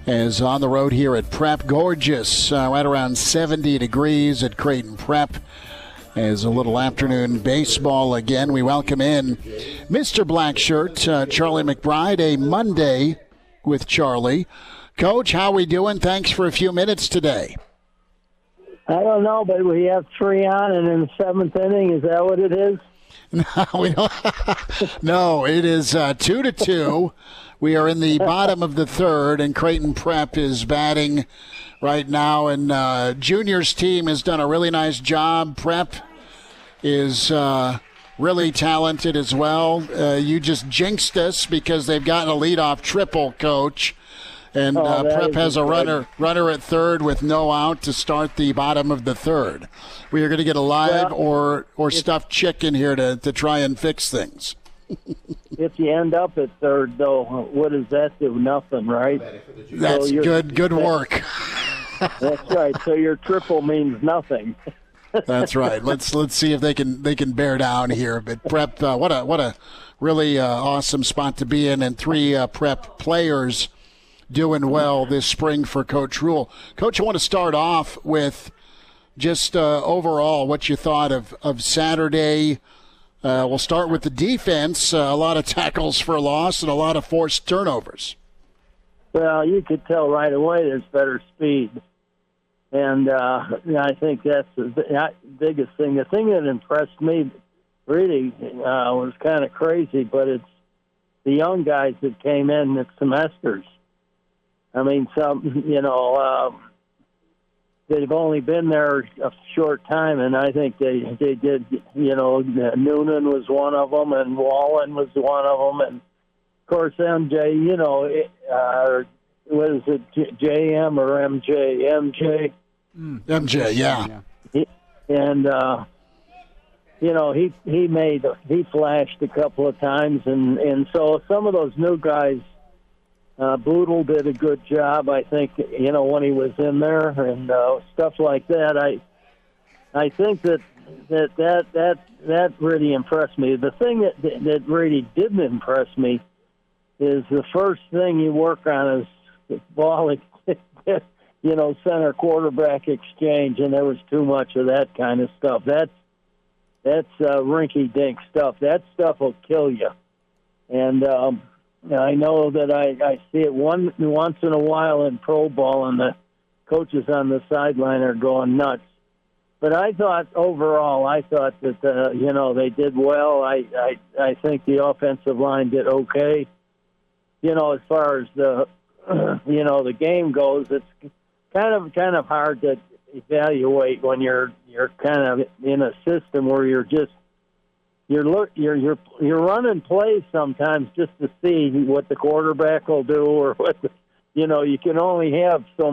As on the road here at Prep, gorgeous, right around 70 degrees at Creighton Prep. As a little afternoon baseball again, we welcome in Mr. Blackshirt, Charlie McBride, a Monday with Charlie. Coach, how are we doing? Thanks for a few minutes today. I don't know, but we have 3 on, and in the 7th inning, is that what it is? No, we don't. No, it is 2-2. We are in the bottom of the 3rd, and Creighton Prep is batting right now. And Junior's team has done a really nice job. Prep is really talented as well. You just jinxed us because they've gotten a leadoff triple, Coach. And Prep has a runner at 3rd with no out to start the bottom of the 3rd. We are going to get a live or stuffed chicken here to try and fix things. If you end up at 3rd, though, what does that do? Nothing, right? That's good work. That's right. So your triple means nothing. That's right. Let's see if they can bear down here. But Prep, what a really awesome spot to be in, and 3 Prep players doing well this spring for Coach Rhule. Coach, I want to start off with just overall what you thought of Saturday. We'll start with the defense. A lot of tackles for loss and a lot of forced turnovers. Well, you could tell right away there's better speed. And I think that's the biggest thing. The thing that impressed me really was kind of crazy, but it's the young guys that came in at semesters. I mean, they've only been there a short time, and I think they did, Noonan was one of them, and Wallen was one of them, and, of course, MJ, what is it, JM or MJ? MJ? MJ, yeah. He flashed a couple of times, and so some of those new guys, Boodle did a good job, I think, when he was in there and stuff like that. I think that really impressed me. The thing that really didn't impress me is the first thing you work on is ball, center quarterback exchange, and there was too much of that kind of stuff. That's rinky-dink stuff. That stuff will kill you. And I know that I see it once in a while in pro ball, and the coaches on the sideline are going nuts. But I thought overall, that they did well. I think the offensive line did okay. As far as the the game goes, it's kind of hard to evaluate when you're kind of in a system where you're running plays sometimes just to see what the quarterback will do, or what you only have so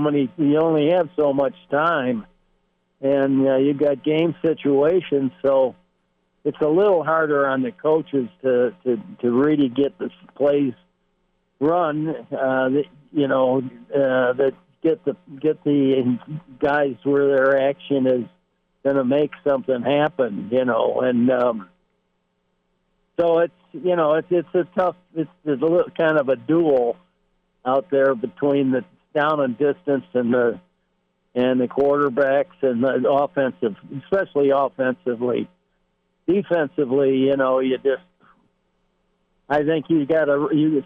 much time, and you've got game situations, so it's a little harder on the coaches to really get the plays run, that get the guys where their action is going to make something happen, and so it's a little kind of a duel out there between the down and distance and the quarterbacks and the offensive, especially offensively. Defensively, I think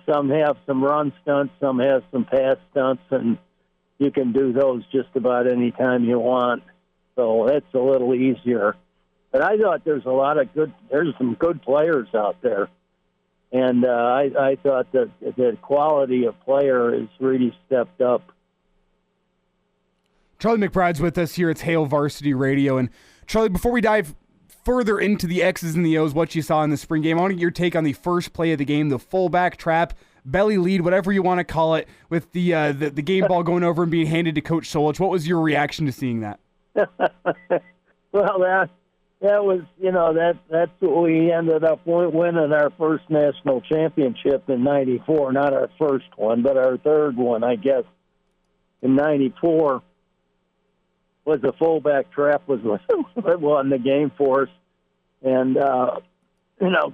some have some run stunts, some have some pass stunts, and you can do those just about any time you want. So it's a little easier. But I thought there's some good players out there. And I thought that the quality of player has really stepped up. Charlie McBride's with us here. It's Hail Varsity Radio. And Charlie, before we dive further into the X's and the O's, what you saw in the spring game, I want to get your take on the first play of the game, the fullback trap, belly lead, whatever you want to call it, with the game ball going over and being handed to Coach Solich. What was your reaction to seeing that? Well, that was, that's what we ended up winning our first national championship in '94. Not our first one, but our third one, I guess, in '94. Was the fullback trap was what won the game for us. And,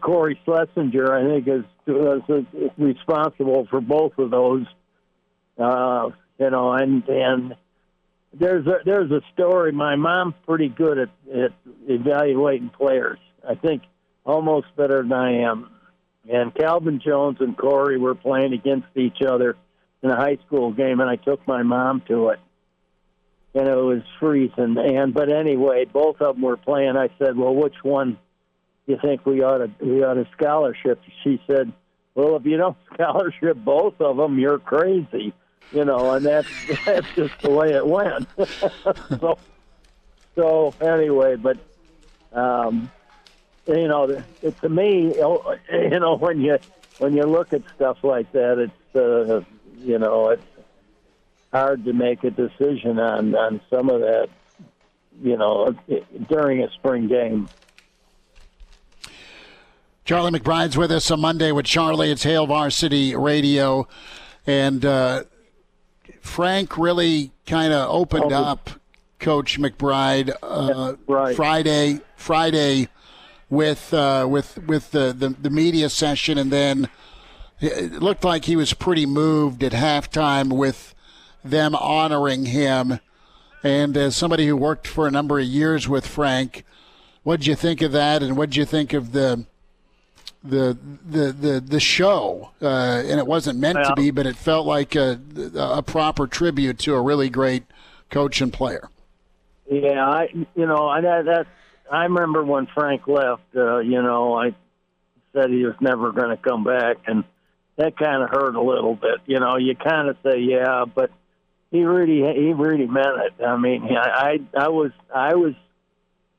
Corey Schlesinger, I think, was responsible for both of those. And there's a story. My mom's pretty good at evaluating players. I think almost better than I am. And Calvin Jones and Corey were playing against each other in a high school game, and I took my mom to it. And it was freezing. But anyway, both of them were playing. I said, "Well, which one do you think we ought to scholarship?" She said, "Well, if you don't scholarship both of them, you're crazy." And that's just the way it went. so anyway, but to me, when you look at stuff like that, it's it's hard to make a decision on some of that, during a spring game. Charlie McBride's with us on Monday with Charlie. It's Hail Varsity Radio. And Frank really kind of opened up Coach McBride right. Friday with the media session, and then it looked like he was pretty moved at halftime with them honoring him. And as somebody who worked for a number of years with Frank, what did you think of that, and what did you think of the show? And it wasn't meant to be, but it felt like a proper tribute to a really great coach and player. Yeah, I remember when Frank left. I said he was never going to come back, and that kind of hurt a little bit. You kind of say, yeah, but he really meant it. I mean, I was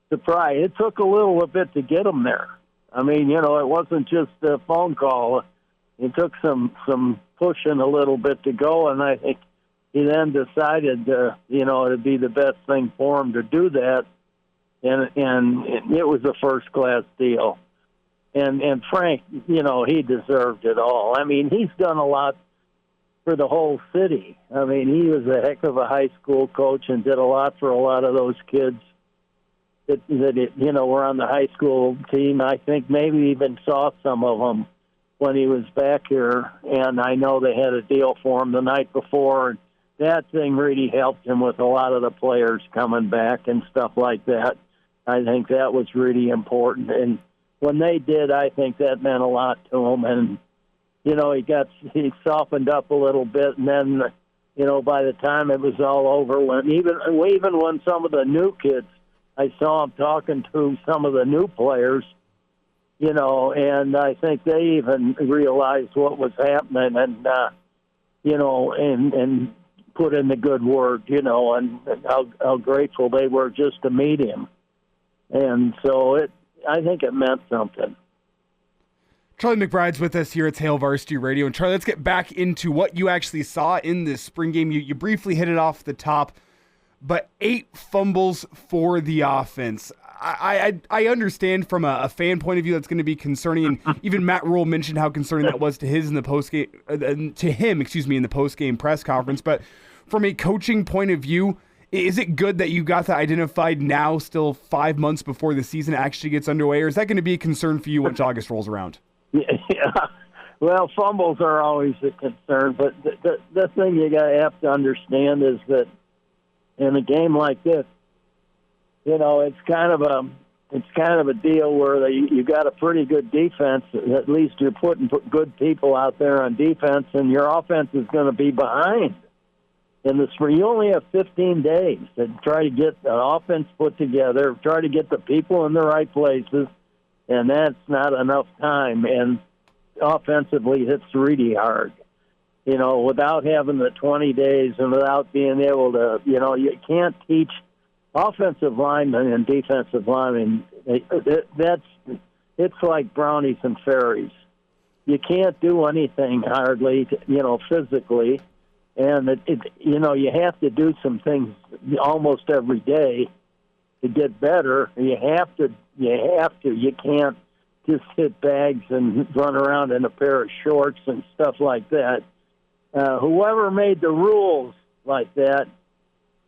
surprised. It took a little bit to get him there. I mean, it wasn't just a phone call. It took some pushing a little bit to go, and I think he then decided, it'd be the best thing for him to do that, and it was a first-class deal. And Frank, he deserved it all. I mean, he's done a lot for the whole city. I mean, he was a heck of a high school coach and did a lot for a lot of those kids that were on the high school team. I think maybe even saw some of them when he was back here, and I know they had a deal for him the night before, and that thing really helped him with a lot of the players coming back and stuff like that. I think that was really important, and when they did, I think that meant a lot to him, and he softened up a little bit, and then by the time it was all over, even when some of the new kids, I saw him talking to some of the new players, and I think they even realized what was happening, and and put in the good word, and how grateful they were just to meet him, and so I think it meant something. Charlie McBride's with us here at Hail Varsity Radio. And Charlie, let's get back into what you actually saw in this spring game. You briefly hit it off the top, but 8 fumbles for the offense. I understand from a fan point of view that's going to be concerning, and even Matt Rhule mentioned how concerning that was to him in the post-game press conference. But from a coaching point of view, is it good that you got that identified now, still 5 months before the season actually gets underway, or is that going to be a concern for you once August rolls around? Yeah, well, fumbles are always a concern, but the thing you have to understand is that in a game like this, it's kind of a deal where you got a pretty good defense. At least you're putting good people out there on defense, and your offense is going to be behind. In the spring, you only have 15 days to try to get the offense put together, try to get the people in the right places, and that's not enough time. And offensively, it's really hard. Without having the 20 days and without being able to, you can't teach offensive linemen and defensive linemen. It's like brownies and fairies. You can't do anything hardly, physically. And you have to do some things almost every day to get better. You have to. You can't just hit bags and run around in a pair of shorts and stuff like that. Whoever made the rules like that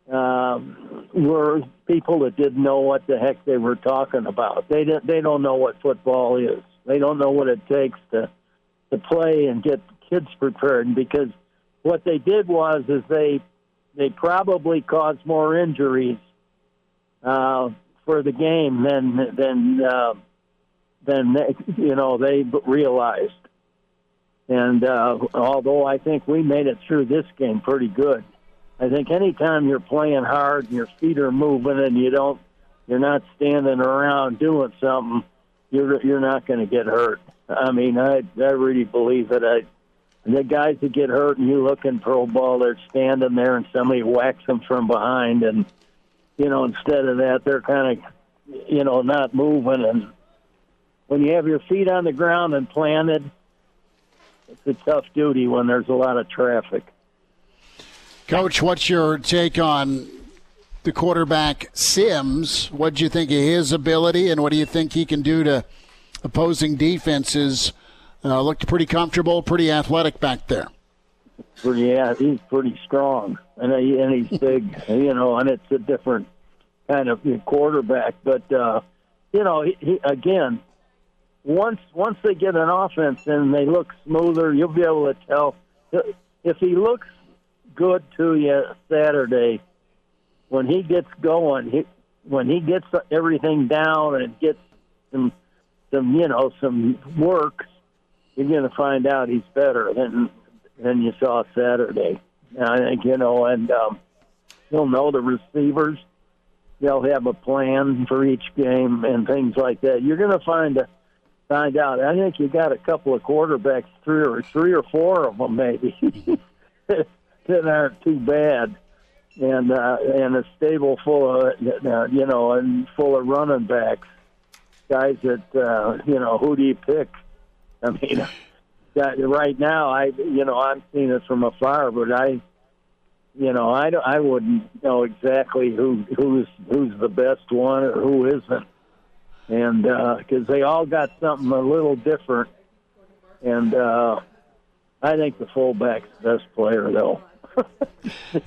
were people that didn't know what the heck they were talking about. They don't know what football is. They don't know what it takes to play and get kids prepared, because what they did was they probably caused more injuries for the game than they realized. And although I think we made it through this game pretty good, I think anytime you're playing hard and your feet are moving and you're not standing around doing something, you're not going to get hurt. I mean, I really believe it. The guys that get hurt and you look in pro ball, they're standing there and somebody whacks them from behind, and instead of that, they're kind of not moving. And when you have your feet on the ground and planted, it's a tough duty when there's a lot of traffic. Coach, what's your take on the quarterback Sims? What do you think of his ability, and what do you think he can do to opposing defenses? Looked pretty comfortable, pretty athletic back there. Yeah, he's pretty strong, and he's big, and it's a different kind of quarterback. But, he, again, once they get an offense and they look smoother, you'll be able to tell. If he looks good to you Saturday, when he gets going, when he gets everything down and gets some work, you're going to find out he's better than you saw Saturday. I think, and He'll know the receivers. They'll have a plan for each game and things like that. You're going to find out. I think you got a couple of quarterbacks, three or four of them maybe, that aren't too bad, and a stable full of and full of running backs, guys that who do you pick? I mean, right now I'm seeing it from afar, but I wouldn't know exactly who's the best one or who isn't, and because they all got something a little different, and I think the fullback's the best player though.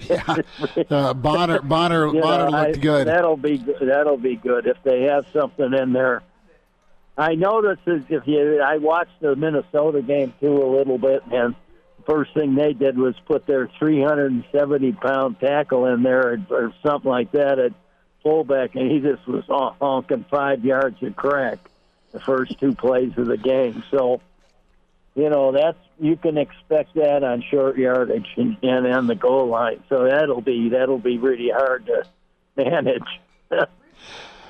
Yeah, Bonner looked good. That'll be good if they have something in there. I noticed I watched the Minnesota game too a little bit, and first thing they did was put their 370-pound tackle in there or something like that at fullback, and he just was honking 5 yards of crack the first two plays of the game. So, you can expect that on short yardage and on the goal line. So that'll be really hard to manage.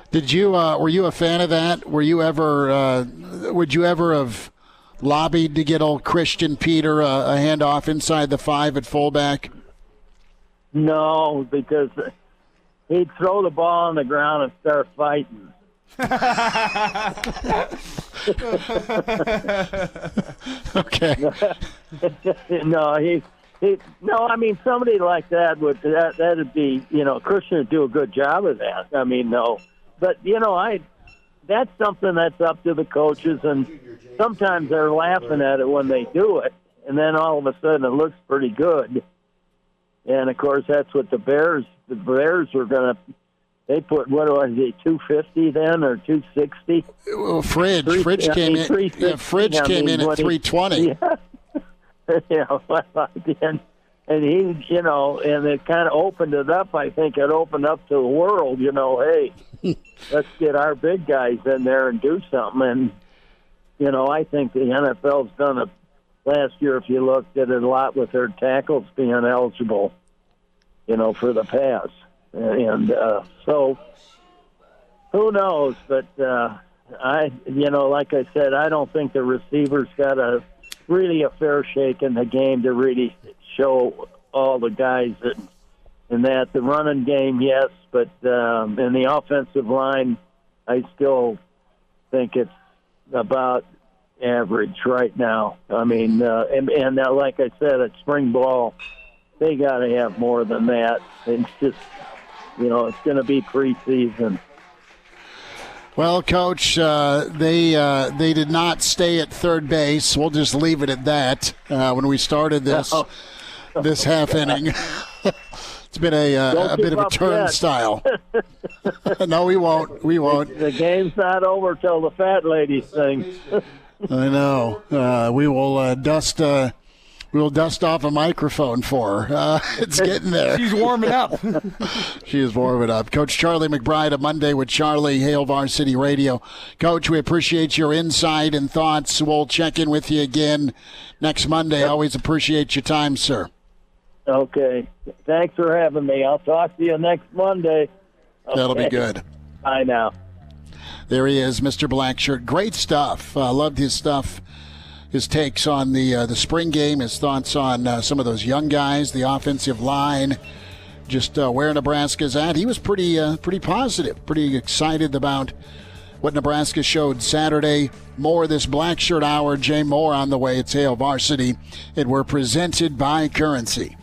Did you? Were you a fan of that? Were you ever? Would you ever have lobbied to get old Christian Peter a handoff inside the 5 at fullback? No, because he'd throw the ball on the ground and start fighting. Okay. No, I mean somebody like that'd be, Christian would do a good job of that. I mean, no, but that's something that's up to the coaches, and sometimes they're laughing at it when they do it, and then all of a sudden it looks pretty good. And of course, that's what the Bears were going to. They put, what was it, 250 then or 260? Well, Fridge came in. Yeah, Fridge came in at 320. And he, and it kind of opened it up. I think it opened up to the world. Hey, let's get our big guys in there and do something. And I think the NFL's done it last year. If you looked at it a lot with their tackles being eligible, for the pass. And so, who knows? But like I said, I don't think the receivers got a fair shake in the game to really show all the guys in that. The running game, yes, but in the offensive line, I still think it's about average right now. I mean, and like I said, at spring ball, they got to have more than that. It's just. It's going to be preseason. Well, Coach, they did not stay at third base. We'll just leave it at that. When we started this half inning, it's been a bit of a turnstile. No, we won't. We won't. The game's not over till the fat lady sings. I know. We will dust. We'll dust off a microphone for her. It's getting there. She's warming up. She is warming up. Coach Charlie McBride, a Monday with Charlie, Hail Varsity Radio. Coach, we appreciate your insight and thoughts. We'll check in with you again next Monday. Always appreciate your time, sir. Okay. Thanks for having me. I'll talk to you next Monday. Okay. That'll be good. Bye now. There he is, Mr. Blackshirt. Great stuff. Loved his stuff. His takes on the spring game, his thoughts on some of those young guys, the offensive line, just where Nebraska's at. He was pretty positive, pretty excited about what Nebraska showed Saturday. More of this Blackshirt Hour. Jay Moore on the way. It's Hail Varsity, and we're presented by Currency.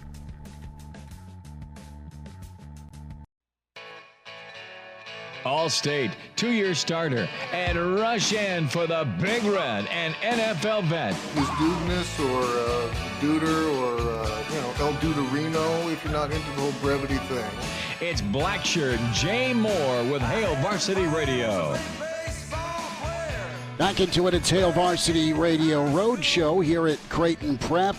All-State, 2-year starter, and rush in for the Big Red and NFL vet. Is Dudeness or Duder or, El Duderino if you're not into the whole brevity thing. It's Blackshirt Jay Moore with Hail Varsity Radio. Back into it, it's Hail Varsity Radio Roadshow here at Creighton Prep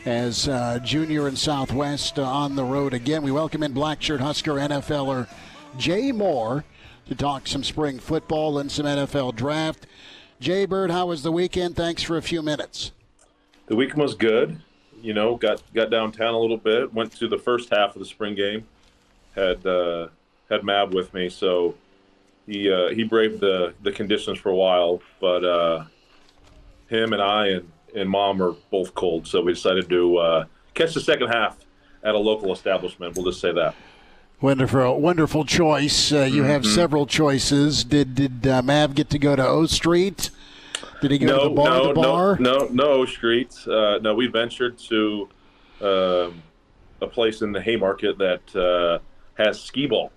as Junior and Southwest on the road again. We welcome in Blackshirt Husker NFLer Jay Moore to talk some spring football and some NFL draft. Jay Bird, how was the weekend? Thanks for a few minutes. The weekend was good. Got downtown a little bit, went to the first half of the spring game. had Mab with me, so he braved the conditions for a while. But him and I and Mom are both cold, so we decided to catch the second half at a local establishment. We'll just say that. Wonderful choice. You have several choices. Did Mav get to go to O Street? Did he go to the bar? No, O Street. No, we ventured to a place in the Haymarket that has skee ball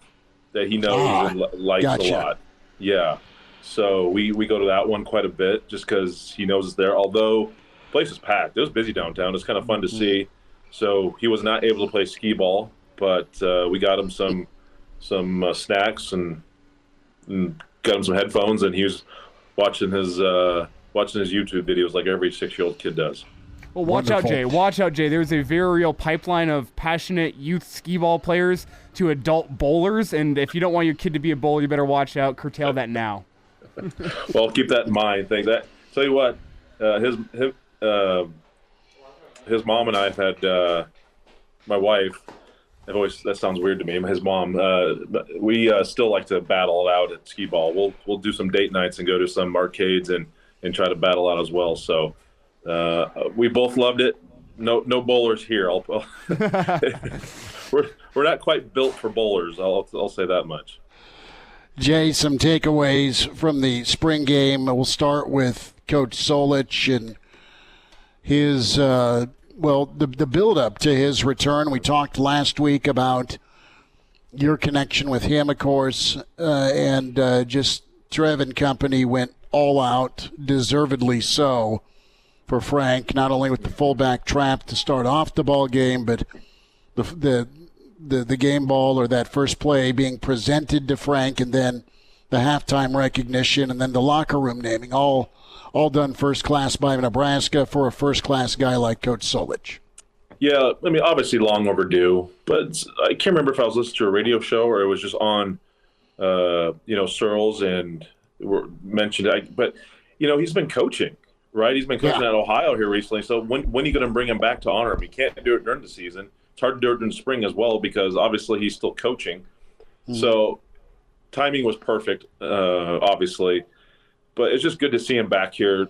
that he knows and likes a lot. Yeah. So we go to that one quite a bit just because he knows it's there. Although the place is packed. It was busy downtown. It's kind of fun to see. So he was not able to play skee ball, but we got him some snacks and got him some headphones, and he was watching his YouTube videos like every 6-year-old kid does. Well, watch out, Jay. Watch out, Jay. There's a very real pipeline of passionate youth skee ball players to adult bowlers, and if you don't want your kid to be a bowler, you better watch out. Curtail that now. Well, keep that in mind. Thanks. Tell you what, his mom and I have had my wife. That sounds weird to me. His mom. We still like to battle it out at skee ball. We'll do some date nights and go to some arcades and try to battle out as well. So we both loved it. No bowlers here. We're not quite built for bowlers. I'll say that much. Jay, some takeaways from the spring game. We'll start with Coach Solich and his, the build-up to his return. We talked last week about your connection with him, of course, and just Trev and company went all out, deservedly so, for Frank, not only with the fullback trap to start off the ball game, but the game ball or that first play being presented to Frank, and then the halftime recognition, and then the locker room naming, all done first class by Nebraska for a first class guy like Coach Solich. Yeah, I mean, obviously long overdue, but I can't remember if I was listening to a radio show or it was just on, Searles and mentioned. But he's been coaching, right? He's been coaching at Ohio here recently. So when are you going to bring him back to honor him? You can't do it during the season. It's hard to do it during spring as well because obviously he's still coaching. So timing was perfect, obviously. But it's just good to see him back here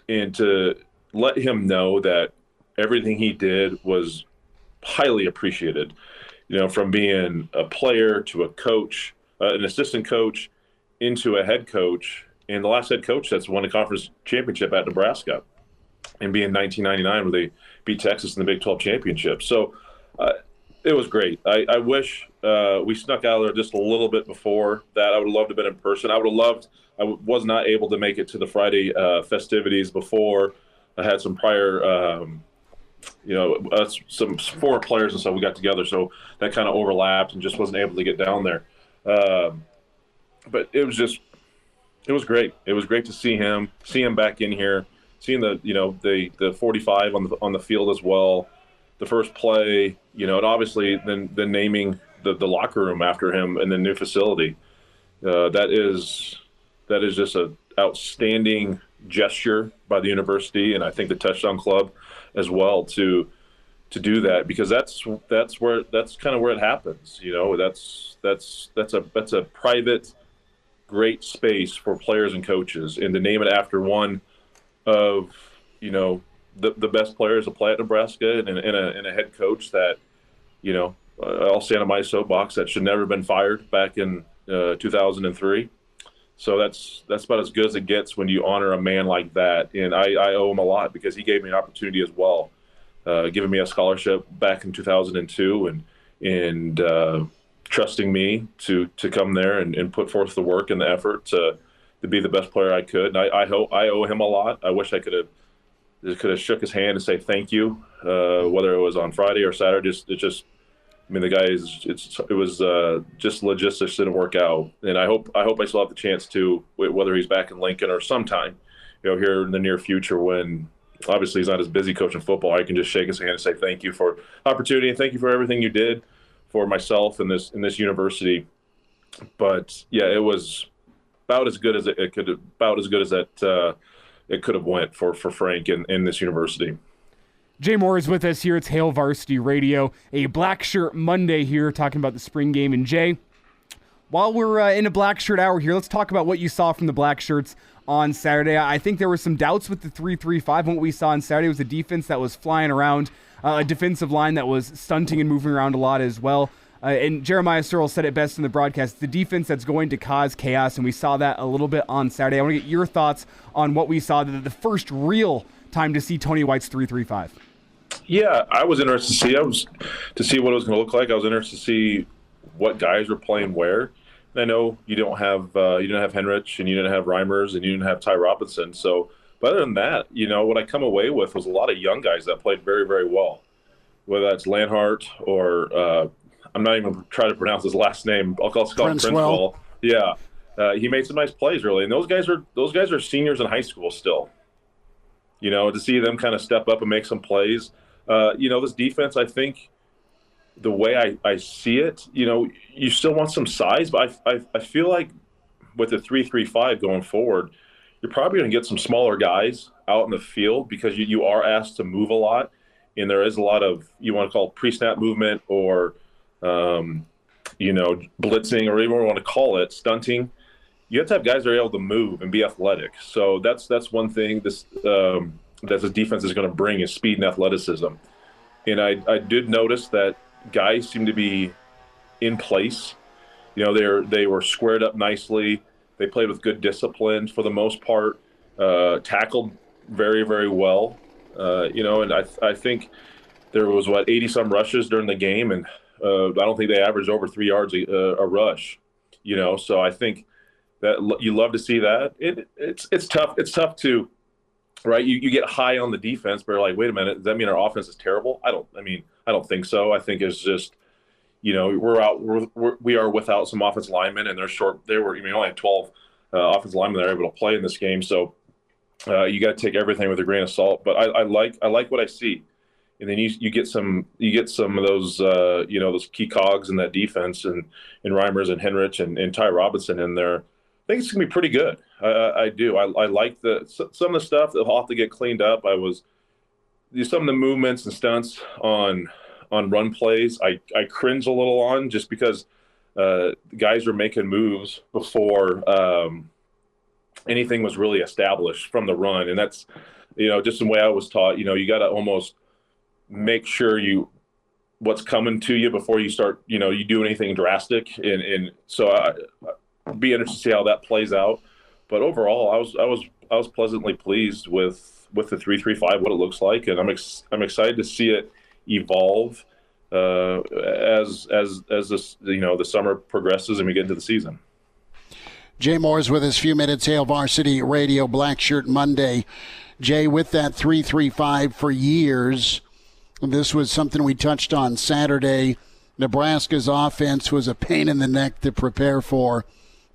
and to let him know that everything he did was highly appreciated, from being a player to a coach, an assistant coach, into a head coach, and the last head coach that's won a conference championship at Nebraska, and being 1999 where they beat Texas in the Big 12 championship. So it was great. I wish we snuck out of there just a little bit before that. I would have loved to have been in person. I was not able to make it to the Friday festivities before. I had some prior, some former players and stuff we got together, so that kind of overlapped and just wasn't able to get down there. But it was great. It was great to see him back in here, seeing the 45 on the field as well. The first play, and obviously then naming the locker room after him in the new facility. That is just an outstanding gesture by the university, and I think the Touchdown Club as well to do that, because that's kind of where it happens. That's a private, great space for players and coaches, and to name it after one of the best players to play at Nebraska and a head coach that I'll stand on my soapbox that should never have been fired back in 2003. So that's about as good as it gets when you honor a man like that. And I owe him a lot because he gave me an opportunity as well, giving me a scholarship back in 2002 and trusting me to come there and put forth the work and the effort to be the best player I could. And I owe him a lot. I wish I could have shook his hand and say thank you, whether it was on Friday or Saturday. The guy it was just logistics didn't work out, and I hope I still have the chance to, whether he's back in Lincoln or sometime, here in the near future when obviously he's not as busy coaching football. I can just shake his hand and say thank you for opportunity and thank you for everything you did for myself in this university. But yeah, it was about as good as it could have went for Frank in this university. Jay Moore is with us here. It's Hail Varsity Radio, a Black Shirt Monday here, talking about the spring game. And Jay, while we're in a Black Shirt hour here, let's talk about what you saw from the Black Shirts on Saturday. I think there were some doubts with the 3-3-5. What we saw on Saturday was a defense that was flying around, a defensive line that was stunting and moving around a lot as well. And Jeremiah Searle said it best in the broadcast, the defense that's going to cause chaos, and we saw that a little bit on Saturday. I want to get your thoughts on what we saw, the first real time to see Tony White's 3-3-5. Yeah, I was interested to see what it was going to look like. I was interested to see what guys were playing where. And I know you didn't have Henrich, and you didn't have Reimers, and you didn't have Ty Robinson. So, but other than that, what I come away with was a lot of young guys that played very, very well. Whether that's Lanhart or I'm not even trying to pronounce his last name. I'll call him Princewell. Yeah, he made some nice plays really, and those guys are seniors in high school still. To see them kind of step up and make some plays. This defense, I think, the way I see it, you still want some size, but I feel like with the 3-3-5 going forward, you're probably going to get some smaller guys out in the field because you are asked to move a lot, and there is a lot of, you want to call it pre-snap movement or blitzing, or whatever you want to call it, stunting. You have to have guys that are able to move and be athletic. So that's one thing that this defense is going to bring is speed and athleticism. And I did notice that guys seem to be in place. They were squared up nicely. They played with good discipline for the most part, tackled very, very well. And I think there was 80-some rushes during the game, and I don't think they averaged over 3 yards a rush. So I think that you love to see that. It's tough. It's tough to, right? You get high on the defense, but you're like, wait a minute, does that mean our offense is terrible? I don't think so. I think it's just, we are without some offensive linemen, and they're short. You only had 12 offensive linemen that are able to play in this game. So you got to take everything with a grain of salt. But I like what I see. And then you get some of those those key cogs in that defense, and Reimers and Henrich and Ty Robinson in there. I think it's gonna be pretty good. I do. I like some of the stuff that'll have to get cleaned up. Some of the movements and stunts on run plays. I cringe a little on just because guys were making moves before anything was really established from the run, and that's just the way I was taught. You got to almost make sure what's coming to you before you start, you do anything drastic. And so I'd be interested to see how that plays out. But overall, I was pleasantly pleased with the 3-3-5, what it looks like. And I'm excited to see it evolve as this, the summer progresses and we get into the season. Jay Moore's with us, few minutes, Hail Varsity Radio, Black Shirt Monday. Jay, with that 3-3-5 for years, this was something we touched on Saturday. Nebraska's offense was a pain in the neck to prepare for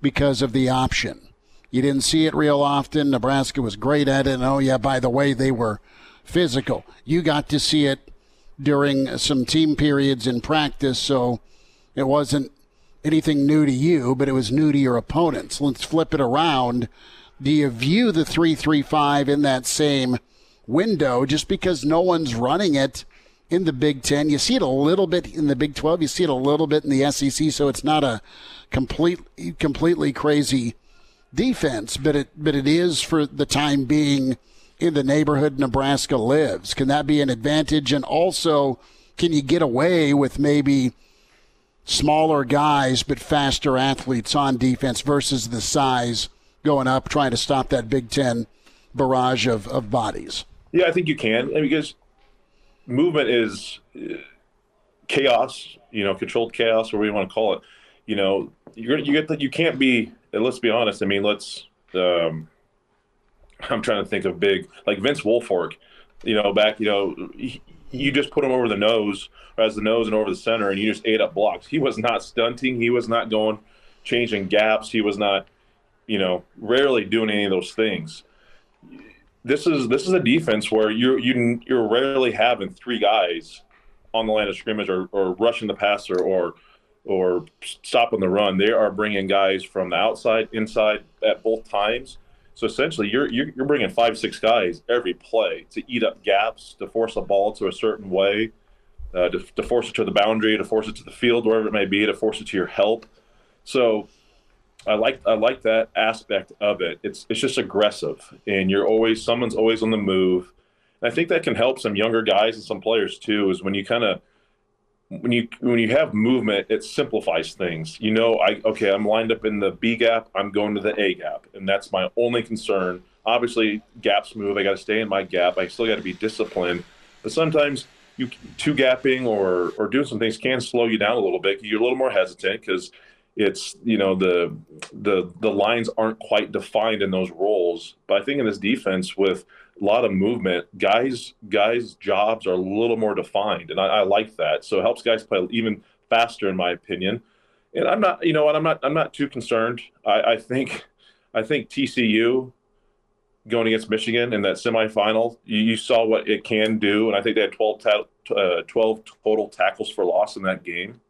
because of the option. You didn't see it real often. Nebraska was great at it. And, oh, yeah, by the way, they were physical. You got to see it during some team periods in practice, so it wasn't anything new to you, but it was new to your opponents. Let's flip it around. Do you view the 3-3-5 in that same window just because no one's running it in the Big Ten? You see it a little bit in the Big 12. You see it a little bit in the SEC, so it's not a completely crazy defense, but it is for the time being in the neighborhood Nebraska lives. Can that be an advantage? And also, can you get away with maybe smaller guys but faster athletes on defense versus the size going up, trying to stop that Big Ten barrage of bodies? Yeah, I think you can, because movement is chaos, controlled chaos, whatever you want to call it. You can't be. Let's be honest. I'm trying to think of big, like Vince Wilfork. Back. You just put him over the nose, or as the nose and over the center, and you just ate up blocks. He was not stunting. He was not changing gaps. He was not, rarely doing any of those things. This is a defense where you're rarely having three guys on the line of scrimmage or rushing the passer or stopping the run. They are bringing guys from the outside, inside at both times. So essentially, you're bringing 5-6 guys every play to eat up gaps, to force a ball to a certain way, to force it to the boundary, to force it to the field, wherever it may be, to force it to your help. So I like that aspect of it. It's just aggressive, and someone's always on the move. And I think that can help some younger guys and some players too. Is when you have movement, it simplifies things. I'm lined up in the B gap, I'm going to the A gap, and that's my only concern. Obviously, gaps move. I got to stay in my gap. I still got to be disciplined. But sometimes two gapping or doing some things can slow you down a little bit. You're a little more hesitant because it's the lines aren't quite defined in those roles. But I think in this defense with a lot of movement, guys' jobs are a little more defined, and I like that. So it helps guys play even faster, in my opinion. And I'm not too concerned. I think TCU going against Michigan in that semifinal, you saw what it can do, and I think they had 12 total tackles for loss in that game.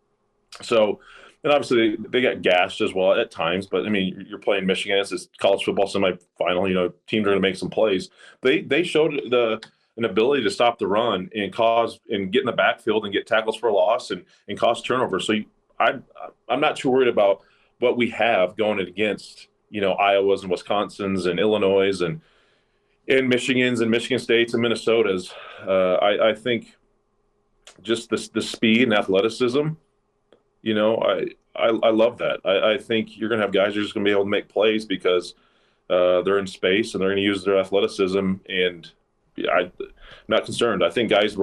So, and obviously they got gashed as well at times, but I mean, you're playing Michigan. It's this college football semifinal. Teams are going to make some plays. They showed an ability to stop the run and get in the backfield and get tackles for loss and cause turnovers. So I'm not too worried about what we have going against Iowas and Wisconsins and Illinois and Michigans and Michigan States and Minnesotas. I think just the speed and athleticism. I love that. I think you're going to have guys who are just going to be able to make plays because they're in space and they're going to use their athleticism. And I'm not concerned. I think guys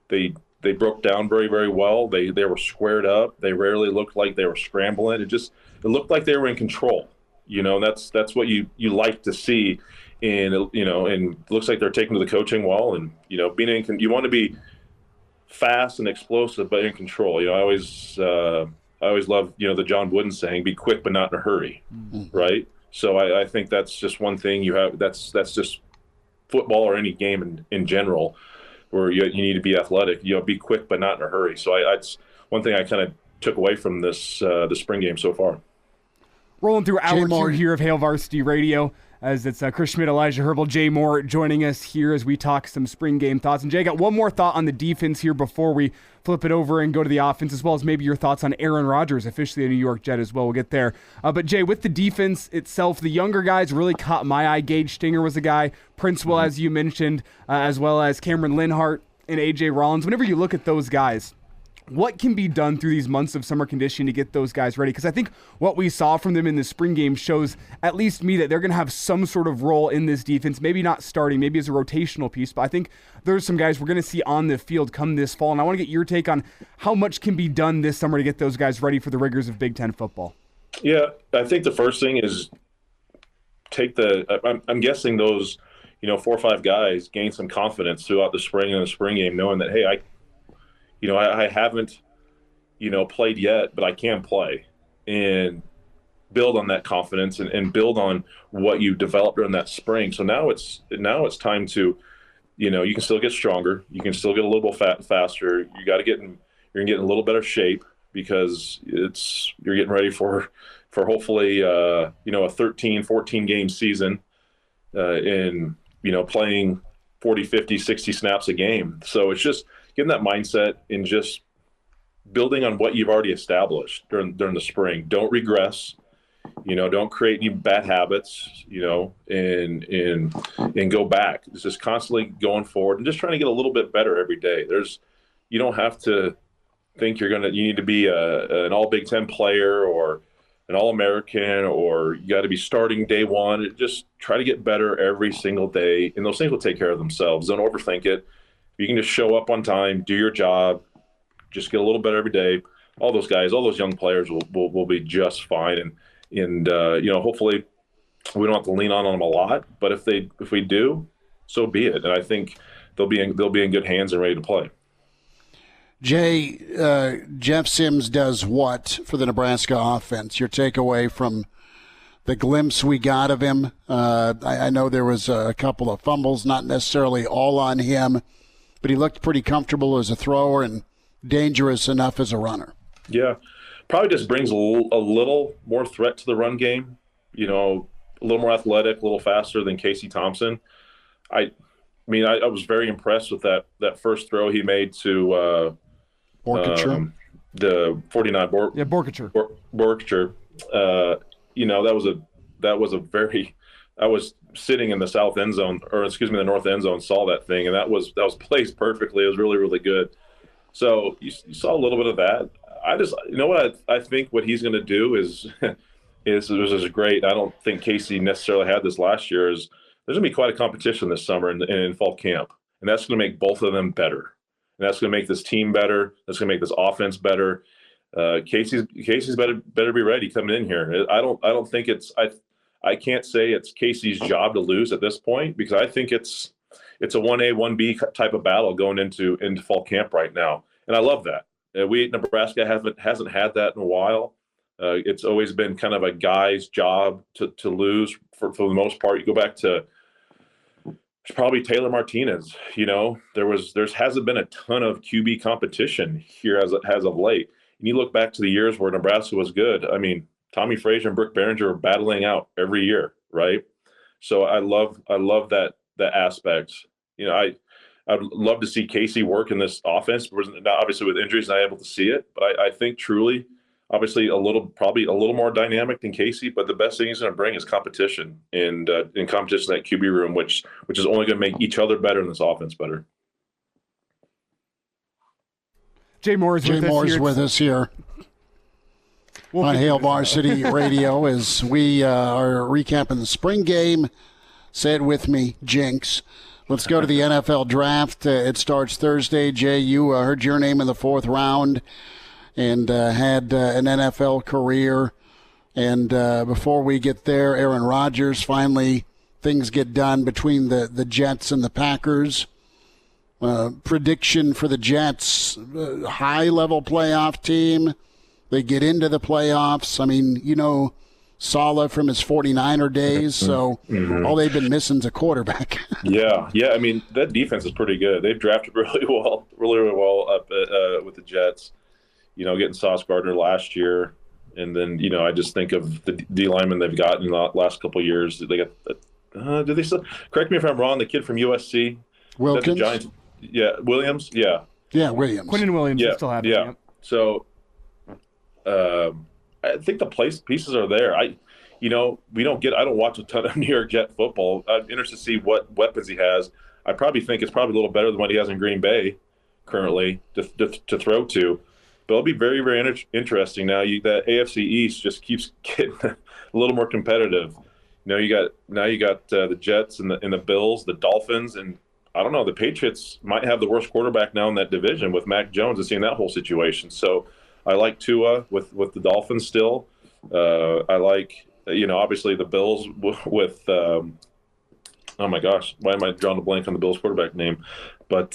they broke down very, very well. They were squared up. They rarely looked like they were scrambling. It looked like they were in control. That's what you like to see. And it looks like they're taking to the coaching well. And you want to be fast and explosive, but in control. I always love the John Wooden saying, "Be quick but not in a hurry," right? So I think that's just one thing you have. That's just football or any game in general, where you need to be athletic. Be quick but not in a hurry. So it's one thing I kind of took away from this the spring game so far. Rolling through hour 2 here of Hail Varsity Radio, as it's Chris Schmidt, Elijah Herbel, Jay Moore joining us here as we talk some spring game thoughts. And Jay, I got one more thought on the defense here before we flip it over and go to the offense, as well as maybe your thoughts on Aaron Rodgers, officially a New York Jet as well. We'll get there. But Jay, with the defense itself, the younger guys really caught my eye. Gage Stinger was a guy, Princewell, as you mentioned, as well as Cameron Linhart and A.J. Rollins. Whenever you look at those guys, what can be done through these months of summer conditioning to get those guys ready? Because I think what we saw from them in the spring game shows, at least me, that they're going to have some sort of role in this defense, maybe not starting, maybe as a rotational piece, but I think there's some guys we're going to see on the field come this fall, and I want to get your take on how much can be done this summer to get those guys ready for the rigors of Big Ten football. Yeah, I think the first thing is I'm guessing those 4 or 5 guys gain some confidence throughout the spring and the spring game, knowing that, hey, I haven't, played yet, but I can play, and build on that confidence and build on what you developed during that spring. So now it's time to, you can still get stronger. You can still get a little bit faster. You got to you're going to get in a little better shape because you're getting ready for hopefully, a 13, 14 game season, in, playing 40, 50, 60 snaps a game. So it's just getting that mindset and just building on what you've already established during the spring. Don't regress, don't create any bad habits, and go back. It's just constantly going forward and just trying to get a little bit better every day. You don't have to think you need to be an all Big Ten player or an All-American, or you got to be starting day one. Just try to get better every single day, and those things will take care of themselves. Don't overthink it. You can just show up on time, do your job, just get a little better every day. All those guys, all those young players will be just fine. And hopefully we don't have to lean on them a lot. But if we do, so be it. And I think they'll be in good hands and ready to play. Jay, Jeff Sims does what for the Nebraska offense? Your takeaway from the glimpse we got of him? I know there was a couple of fumbles, not necessarily all on him, but he looked pretty comfortable as a thrower and dangerous enough as a runner. Yeah, probably just brings a little more threat to the run game. little more athletic, a little faster than Casey Thompson. I was very impressed with that first throw he made to the 49 Borkacher. Borkacher. That was a very. I was sitting in the south end zone, the north end zone, saw that thing, and that was placed perfectly. It was really, really good. So you saw a little bit of that. I think what he's going to do is great. I don't think Casey necessarily had this last year. Is there's going to be quite a competition this summer in fall camp, and that's going to make both of them better. And that's going to make this team better. That's going to make this offense better. Casey's better be ready coming in here. I don't think I can't say it's Casey's job to lose at this point, because I think it's a 1A, 1B type of battle going into fall camp right now. And I love that. Nebraska hasn't had that in a while. It's always been kind of a guy's job to lose for the most part. You go back to probably Taylor Martinez. There hasn't been a ton of QB competition here as of late. And you look back to the years where Nebraska was good. I mean, Tommy Frazier and Brooke Behringer are battling out every year, right? So I love that Mm-hmm. aspect. I'd love to see Casey work in this offense. Obviously with injuries, not able to see it, but I think truly, obviously probably a little more dynamic than Casey. But the best thing he's going to bring is competition and competition in that QB room, which is only going to make each other better and this offense better. Jay Moore is with us here on Hail Varsity Radio as we are recapping the spring game. Say it with me, Jinx. Let's go to the NFL draft. It starts Thursday. Jay, you heard your name in the 4th round and had an NFL career. And before we get there, Aaron Rodgers, finally things get done between the Jets and the Packers. Prediction for the Jets, high-level playoff team. They get into the playoffs. I mean, Saleh from his 49er days, so all they've been missing is a quarterback. Yeah. I mean, that defense is pretty good. They've drafted really well up with the Jets. Getting Sauce Gardner last year, and then I just think of the D linemen they've gotten in the last couple of years. They got. Did they still? Correct me if I'm wrong. The kid from USC, Wilkins. Giants. Yeah, Williams. Yeah. Yeah, Williams. Quentin Williams. Yeah, still have yeah. So, I think the pieces are there. I don't watch a ton of New York Jet football. I'm interested to see what weapons he has. I probably think it's probably a little better than what he has in Green Bay currently to throw to. But it'll be very, very interesting now. That AFC East just keeps getting a little more competitive. You got the Jets and the Bills, the Dolphins, and I don't know. The Patriots might have the worst quarterback now in that division with Mac Jones and seeing that whole situation. So I like Tua with the Dolphins still. I like, obviously the Bills with oh my gosh, why am I drawing a blank on the Bills quarterback name? But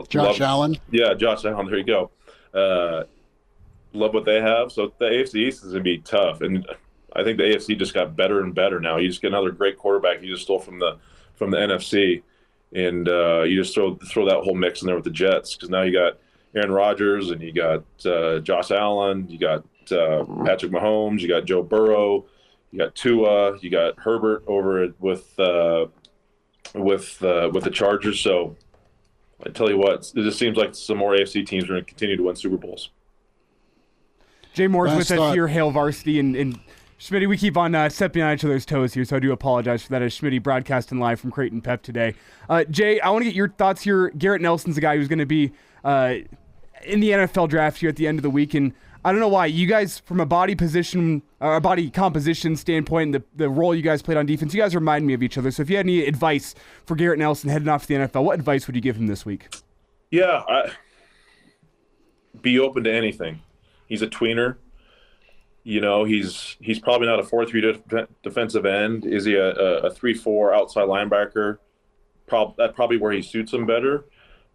Josh Allen. Yeah, Josh Allen. There you go. Love what they have. So the AFC East is going to be tough, and I think the AFC just got better and better now. You just get another great quarterback you just stole from the NFC, and you just throw that whole mix in there with the Jets, because now you got Aaron Rodgers and you got Josh Allen, you got Patrick Mahomes, you got Joe Burrow, you got Tua, you got Herbert over with the Chargers. So I tell you what, it just seems like some more AFC teams are going to continue to win Super Bowls. Jay Moore's with us here, Hail Varsity, and Schmitty, we keep on stepping on each other's toes here, so I do apologize for that as Schmitty broadcasting live from Creighton Pep today. Jay, I want to get your thoughts here. Garrett Nelson's a guy who's going to be in the NFL draft here at the end of the week, and I don't know why. You guys, from a body composition standpoint, and the role you guys played on defense, you guys remind me of each other. So if you had any advice for Garrett Nelson heading off to the NFL, what advice would you give him this week? Yeah, be open to anything. He's a tweener. He's probably not a 4-3 defensive end. Is he a 3-4 outside linebacker? That's probably where he suits him better.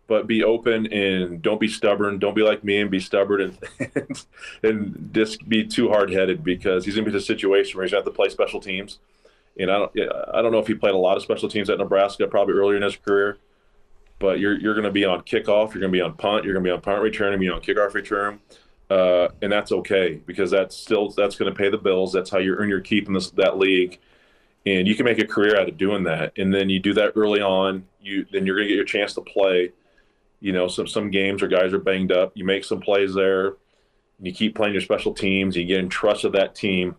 But be open and don't be stubborn. Don't be like me and be stubborn and just be too hard-headed, because he's going to be in a situation where he's going to have to play special teams. And I don't know if he played a lot of special teams at Nebraska probably earlier in his career, but you're going to be on kickoff, you're going to be on punt, you're going to be on punt return, and be on kickoff return. And that's okay, because that's going to pay the bills. That's how you earn your keep in that league. And you can make a career out of doing that. And then you do that early on, then you're going to get your chance to play. You know, some games where guys are banged up. You make some plays there, and you keep playing your special teams. You get entrusted that team,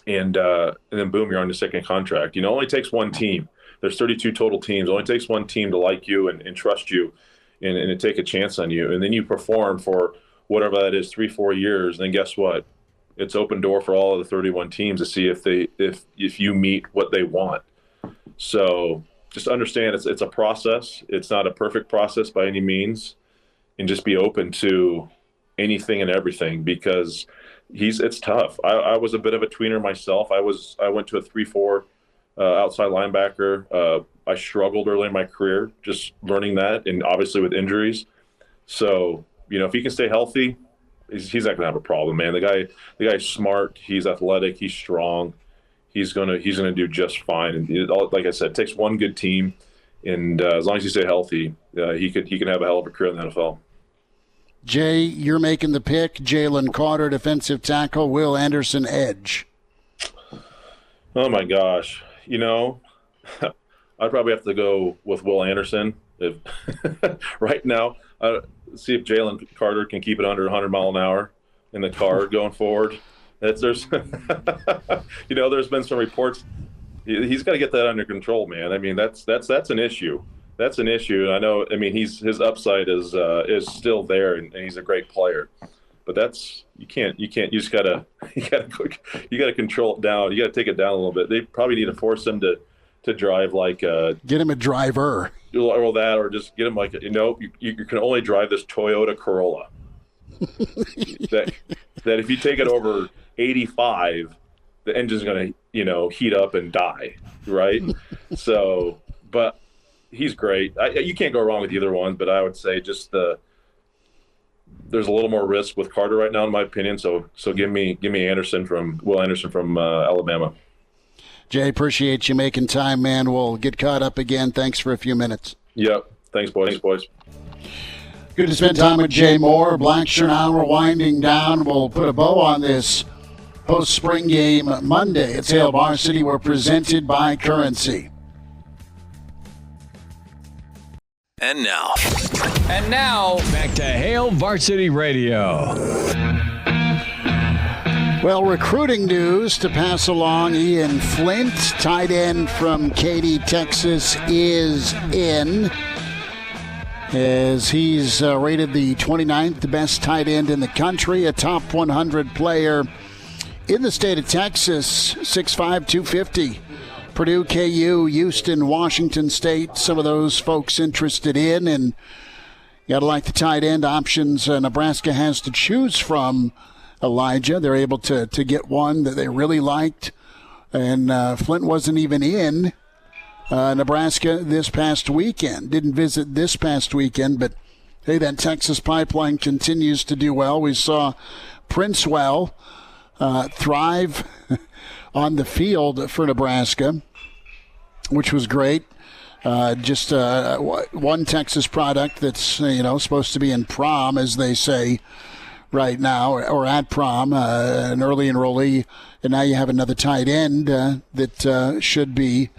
and then boom, you're on your second contract. You know, it only takes one team. There's 32 total teams. It only takes one team to like you and trust you and to take a chance on you. And then you perform for whatever that is, 3-4 years. And then guess what? It's open door for all of the 31 teams to see if you meet what they want. So just understand it's a process. It's not a perfect process by any means, and just be open to anything and everything, because it's tough. I was a bit of a tweener myself. I went to a 3-4 outside linebacker. I struggled early in my career just learning that, and obviously with injuries. So, you know, if he can stay healthy, he's not gonna have a problem, man. The guy's smart. He's athletic. He's strong. He's gonna do just fine. And like I said, it takes one good team, and as long as you stay healthy, he can have a hell of a career in the NFL. Jay, you're making the pick. Jalen Carter, defensive tackle. Will Anderson, edge. Oh my gosh, you know, I'd probably have to go with Will Anderson if right now. See if Jalen Carter can keep it under 100 mile an hour in the car going forward. There's you know, there's been some reports. He's got to get that under control, man. I mean, that's an issue. That's an issue. I know. I mean, his upside is still there, and he's a great player. But you can't. You just gotta control it down. You gotta take it down a little bit. They probably need to force him to drive like get him a driver. Or just get him like you can only drive this Toyota Corolla. that if you take it over 85, the engine's gonna heat up and die, right? So, but he's great. You can't go wrong with either one. But I would say just there's a little more risk with Carter right now, in my opinion. So give me Will Anderson from Alabama. Jay, appreciate you making time, man. We'll get caught up again. Thanks for a few minutes. Yep. Thanks, boys. Good to spend time with Jay Moore. Blackshirt Hour winding down. We'll put a bow on this post-spring game Monday. It's Hail Varsity. We're presented by Currency. And now, back to Hail Varsity Radio. Well, recruiting news to pass along. Ian Flint, tight end from Katy, Texas, is in, as he's rated the 29th, the best tight end in the country, a top 100 player in the state of Texas, 6'5", 250. Purdue, KU, Houston, Washington State, some of those folks interested in, and you got to like the tight end options Nebraska has to choose from. Elijah, they're able to get one that they really liked, and Flint wasn't even in Nebraska this past weekend. Didn't visit this past weekend, but hey, that Texas pipeline continues to do well. We saw Princewell thrive on the field for Nebraska, which was great. Just one Texas product that's supposed to be in prom, as they say right now, or at prom, an early enrollee, and now you have another tight end that should be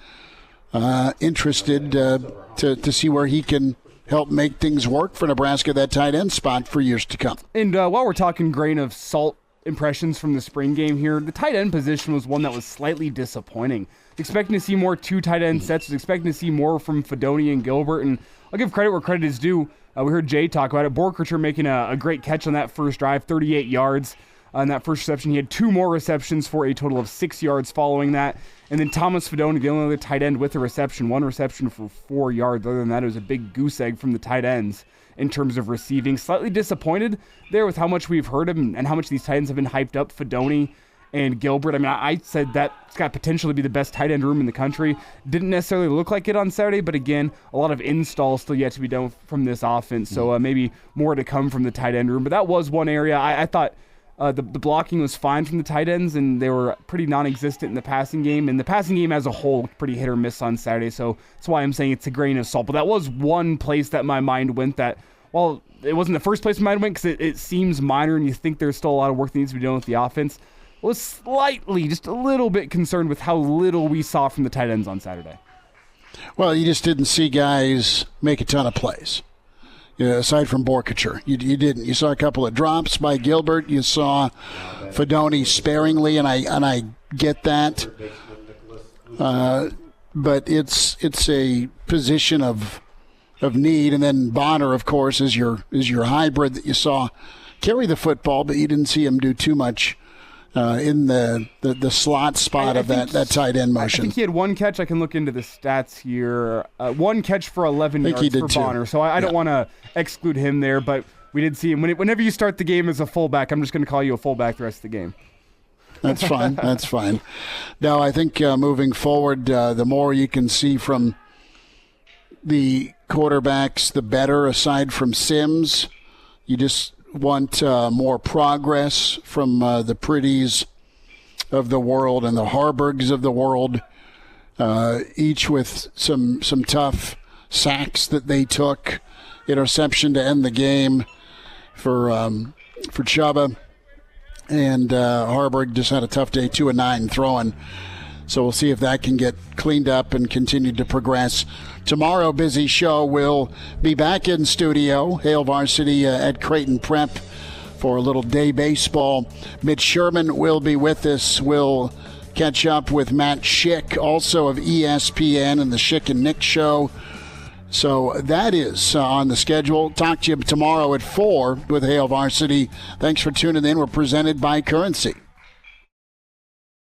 interested to see where he can help make things work for Nebraska, that tight end spot for years to come. And while we're talking grain of salt impressions from the spring game here, the tight end position was one that was slightly disappointing. Expecting to see more two tight end sets, was expecting to see more from Fedoni and Gilbert, and I'll give credit where credit is due. We heard Jay talk about it. Borkercher making a great catch on that first drive, 38 yards on that first reception. He had two more receptions for a total of 6 yards following that. And then Thomas Fedoni, the only other tight end with a reception, one reception for 4 yards. Other than that, it was a big goose egg from the tight ends in terms of receiving. Slightly disappointed there with how much we've heard of him and how much these tight ends have been hyped up. Fedoni and Gilbert, I mean, I said that's got potential to be the best tight end room in the country. Didn't necessarily look like it on Saturday, but again, a lot of installs still yet to be done from this offense, so maybe more to come from the tight end room. But that was one area I thought the blocking was fine from the tight ends, and they were pretty non-existent in the passing game. And the passing game as a whole, pretty hit or miss on Saturday, so that's why I'm saying it's a grain of salt. But that was one place that my mind went that, well, it wasn't the first place my mind went because it seems minor, and you think there's still a lot of work that needs to be done with the offense. was slightly, just a little bit concerned with how little we saw from the tight ends on Saturday. Well, you just didn't see guys make a ton of plays. Aside from Borkacher, you didn't. You saw a couple of drops by Gilbert. You saw Fedoni sparingly, and I get that. But it's a position of need, and then Bonner, of course, is your hybrid that you saw carry the football, but you didn't see him do too much in the slot spot of that tight end motion. I think he had one catch. I can look into the stats here. One catch for 11 yards for Bonner. So I don't want to exclude him there, but we did see him. Whenever you start the game as a fullback, I'm just going to call you a fullback the rest of the game. That's fine. That's fine. Now, I think moving forward, the more you can see from the quarterbacks, the better, aside from Sims. You just want more progress from the Pretties of the world and the Harburgs of the world, each with some tough sacks that they took, interception to end the game for Chubba. And Harburg just had a tough day, 2-9 throwing. So we'll see if that can get cleaned up and continue to progress. Tomorrow, busy show. We'll be back in studio, Hale Varsity at Creighton Prep for a little day baseball. Mitch Sherman will be with us. We'll catch up with Matt Schick, also of ESPN and the Schick and Nick Show. So that is on the schedule. Talk to you tomorrow at 4 with Hale Varsity. Thanks for tuning in. We're presented by Currency.